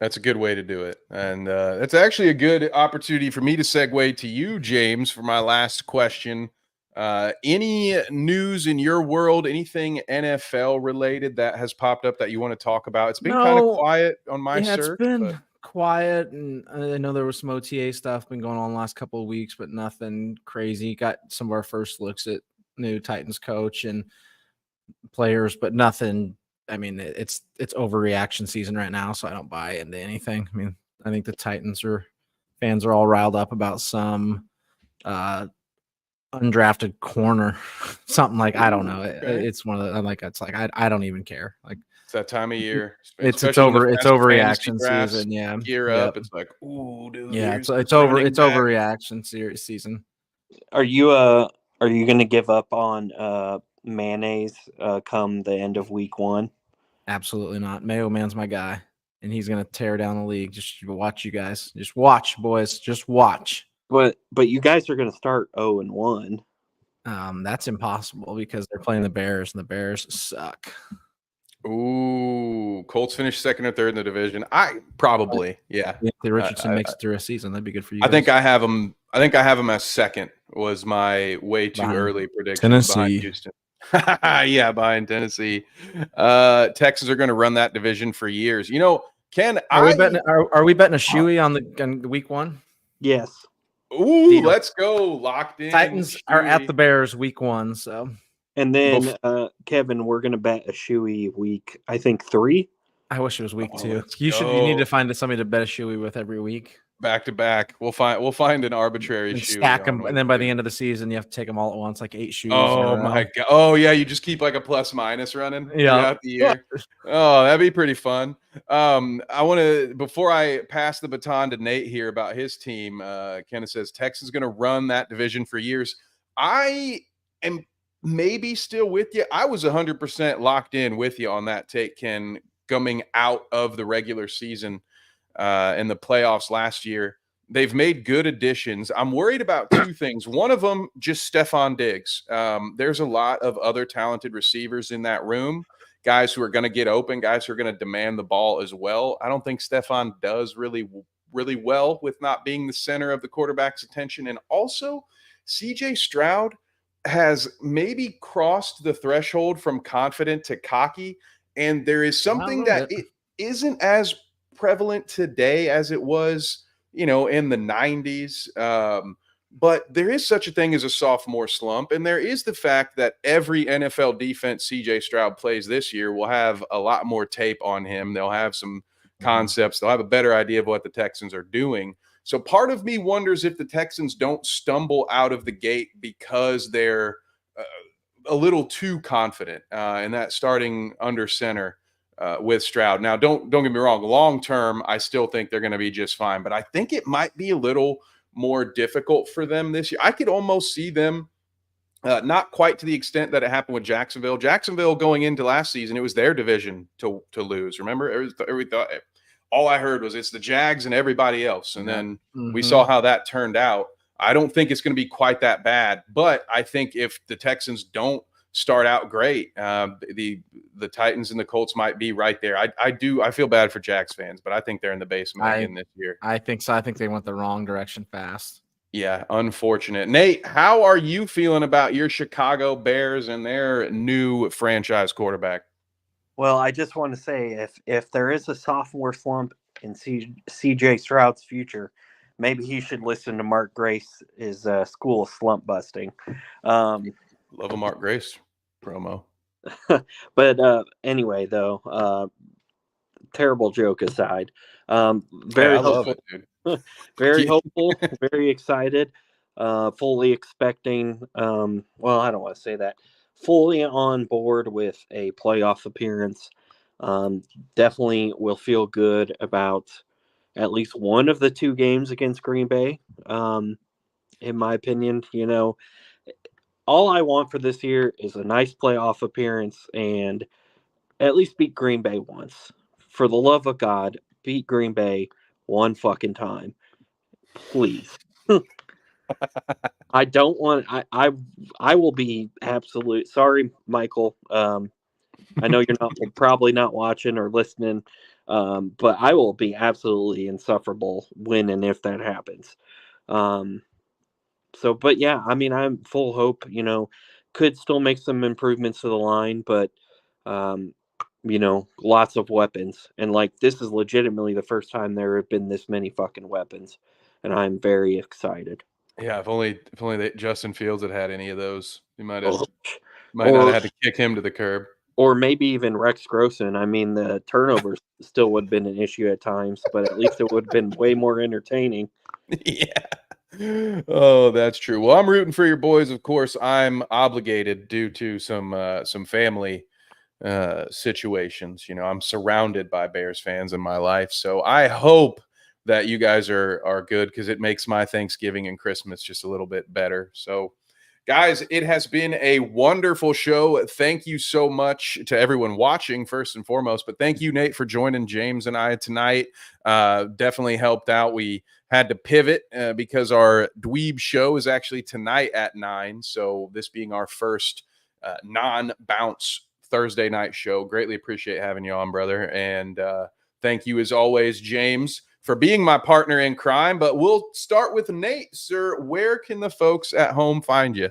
That's a good way to do it. And that's actually a good opportunity for me to segue to you, James, for my last question. Any news in your world, anything NFL related that has popped up that you want to talk about? It's been kind of quiet on my search. It's been quiet, and I know there was some OTA stuff been going on the last couple of weeks, but nothing crazy. Got some of our first looks at new Titans coach and players, but nothing. I mean, it's overreaction season right now, so I don't buy into anything. I mean, I think the Titans fans are all riled up about some undrafted corner, something like, I don't know. It's one of the I don't even care. Like, it's that time of year. It's overreaction season. Yeah, gear up. It's like, ooh, dude. Yeah, it's overreaction season. Are you going to give up on mayonnaise come the end of week 1? Absolutely not. Mayo Man's my guy, and he's going to tear down the league. Just watch, you guys. Just watch, boys. Just watch. But you guys are going to start 0-1. That's impossible because they're playing the Bears, and the Bears suck. Ooh, Colts finished second or third in the division. Yeah. If Richardson makes it through a season, that'd be good for you. I think I have him as second. Was my way too early prediction. Tennessee. Behind Houston. Yeah, behind Tennessee. Texans are going to run that division for years. You know, are we betting a shoey on week 1? Yes. Ooh, deal. Let's go. Locked in. Titans are at the Bears week 1, so. And then, Kevin, we're going to bet a shoey week, I think 3. I wish it was week 2. You need to find somebody to bet a shoey with every week. Back to back. We'll find an arruriary and shoey. Stack them, and then by the end of the season, you have to take them all at once, like 8 shoes. Oh my god! Oh yeah, you just keep like a plus minus running throughout the year. Oh, that'd be pretty fun. I want to, before I pass the baton to Nate here about his team. Kenneth says Texas is going to run that division for years. I am maybe still with you. I was 100% locked in with you on that take, Ken, coming out of the regular season. In the playoffs last year. They've made good additions. I'm worried about 2 things. One of them, just Stephon Diggs. There's a lot of other talented receivers in that room, guys who are going to get open, guys who are going to demand the ball as well. I don't think Stephon does really, really well with not being the center of the quarterback's attention. And also, CJ Stroud has maybe crossed the threshold from confident to cocky. And there is something that it isn't as prevalent today as it was, in the 90s. But there is such a thing as a sophomore slump. And there is the fact that every NFL defense CJ Stroud plays this year will have a lot more tape on him. They'll have some concepts. They'll have a better idea of what the Texans are doing. So part of me wonders if the Texans don't stumble out of the gate because they're a little too confident in that starting under center with Stroud. Now, don't get me wrong. Long term, I still think they're going to be just fine. But I think it might be a little more difficult for them this year. I could almost see them not quite to the extent that it happened with Jacksonville. Jacksonville going into last season, it was their division to lose. Remember, all I heard was it's the Jags and everybody else. And then we saw how that turned out. I don't think it's going to be quite that bad. But I think if the Texans don't start out great, the Titans and the Colts might be right there. I feel bad for Jags fans, but I think they're in the basement again this year. I think so. I think they went the wrong direction fast. Yeah, unfortunate. Nate, how are you feeling about your Chicago Bears and their new franchise quarterback? Well, I just want to say if there is a sophomore slump in CJ Stroud's future, maybe he should listen to Mark Grace's School of Slump Busting. Love a Mark Grace promo. But anyway, though, terrible joke aside, very hopeful, very hopeful, very excited, fully expecting. Well, I don't want to say that. Fully on board with a playoff appearance. Definitely will feel good about at least one of the 2 games against Green Bay. In my opinion, all I want for this year is a nice playoff appearance and at least beat Green Bay once. For the love of God, beat Green Bay one fucking time. Please. I don't want. I will be absolute. Sorry, Michael. I know you're not probably not watching or listening, but I will be absolutely insufferable when and if that happens. So, but yeah, I mean, I'm full hope. Could still make some improvements to the line, but lots of weapons, and like this is legitimately the first time there have been this many fucking weapons, and I'm very excited. Yeah, if only Justin Fields had any of those, he might Oh. not have Or had to kick him to the curb. or maybe even Rex Grossman. I mean, the turnovers still would have been an issue at times, but at least it would have been way more entertaining. Yeah. Oh, that's true. Well, I'm rooting for your boys. Of course, I'm obligated due to some family situations. I'm surrounded by Bears fans in my life, so I hope that you guys are good because it makes my Thanksgiving and Christmas just a little bit better. So, guys, it has been a wonderful show. Thank you so much to everyone watching, first and foremost. But thank you, Nate, for joining James and I tonight. Definitely helped out. We had to pivot because our Dweeb show is actually tonight at 9. So this being our first non-bounce Thursday night show. Greatly appreciate having you on, brother. And thank you, as always, James, for being my partner in crime. But we'll start with Nate, sir. Where can the folks at home find you?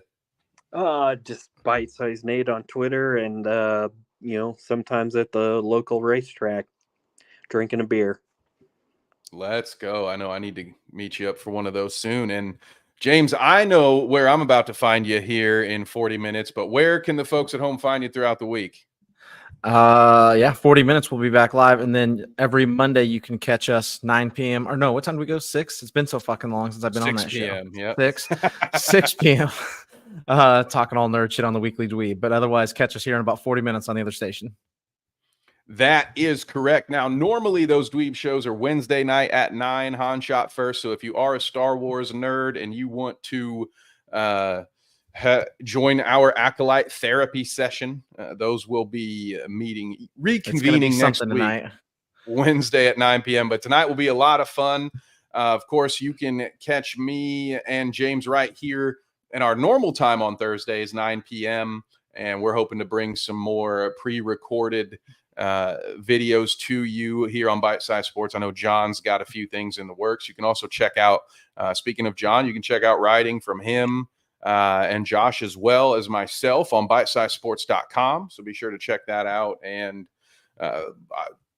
Just Bite Size Nate on Twitter, and sometimes at the local racetrack, drinking a beer. Let's go. I know I need to meet you up for one of those soon. And James, I know where I'm about to find you here in 40 minutes, but where can the folks at home find you throughout the week? 40 minutes we'll be back live, and then every Monday you can catch us 9 p.m. or no, what time do we go? 6? It's been so fucking long since I've been on that 6 p.m. show. Yeah. 6 p.m. Talking all nerd shit on the Weekly Dweeb, but otherwise catch us here in about 40 minutes on the other station. That is correct. Now, normally those Dweeb shows are Wednesday night at 9, Han shot first. So if you are a Star Wars nerd and you want to join our Acolyte therapy session, those will be reconvening next week, tonight. Wednesday at 9 p.m. But tonight will be a lot of fun. Of course, you can catch me and James right here in our normal time on Thursdays, 9 p.m. And we're hoping to bring some more pre-recorded videos to you here on Bite Size Sports. I know John's got a few things in the works. You can also check out, speaking of John, you can check out writing from him and Josh as well as myself on bitesizesports.com. So be sure to check that out. And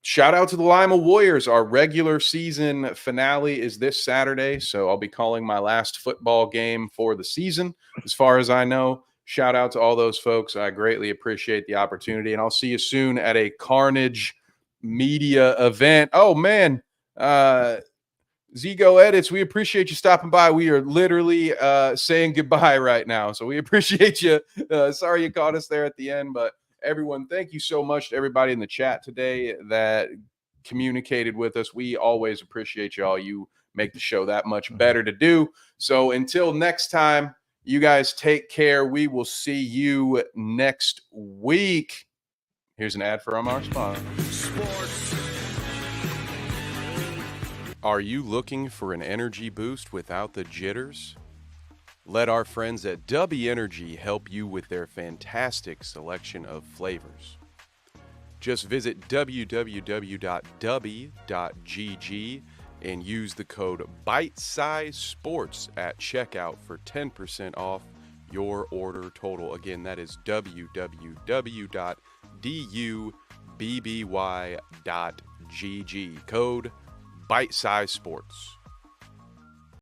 shout out to the Lima Warriors. Our regular season finale is this Saturday. So I'll be calling my last football game for the season, as far as I know. Shout out to all those folks. I greatly appreciate the opportunity, and I'll see you soon at a Carnage media event. Oh, man. Zigo Edits, we appreciate you stopping by. We are literally saying goodbye right now, so we appreciate you. Sorry you caught us there at the end, but everyone, thank you so much to everybody in the chat today that communicated with us. We always appreciate y'all. You make the show that much better to do. So until next time, you guys take care. We will see you next week. Here's an ad from our sponsor. Sports. Are you looking for an energy boost without the jitters? Let our friends at Dubby Energy help you with their fantastic selection of flavors. Just visit www.dubby.gg and use the code BITESIZESPORTS at checkout for 10% off your order total. Again, that is www.dubby.gg. Code BITESIZESPORTS.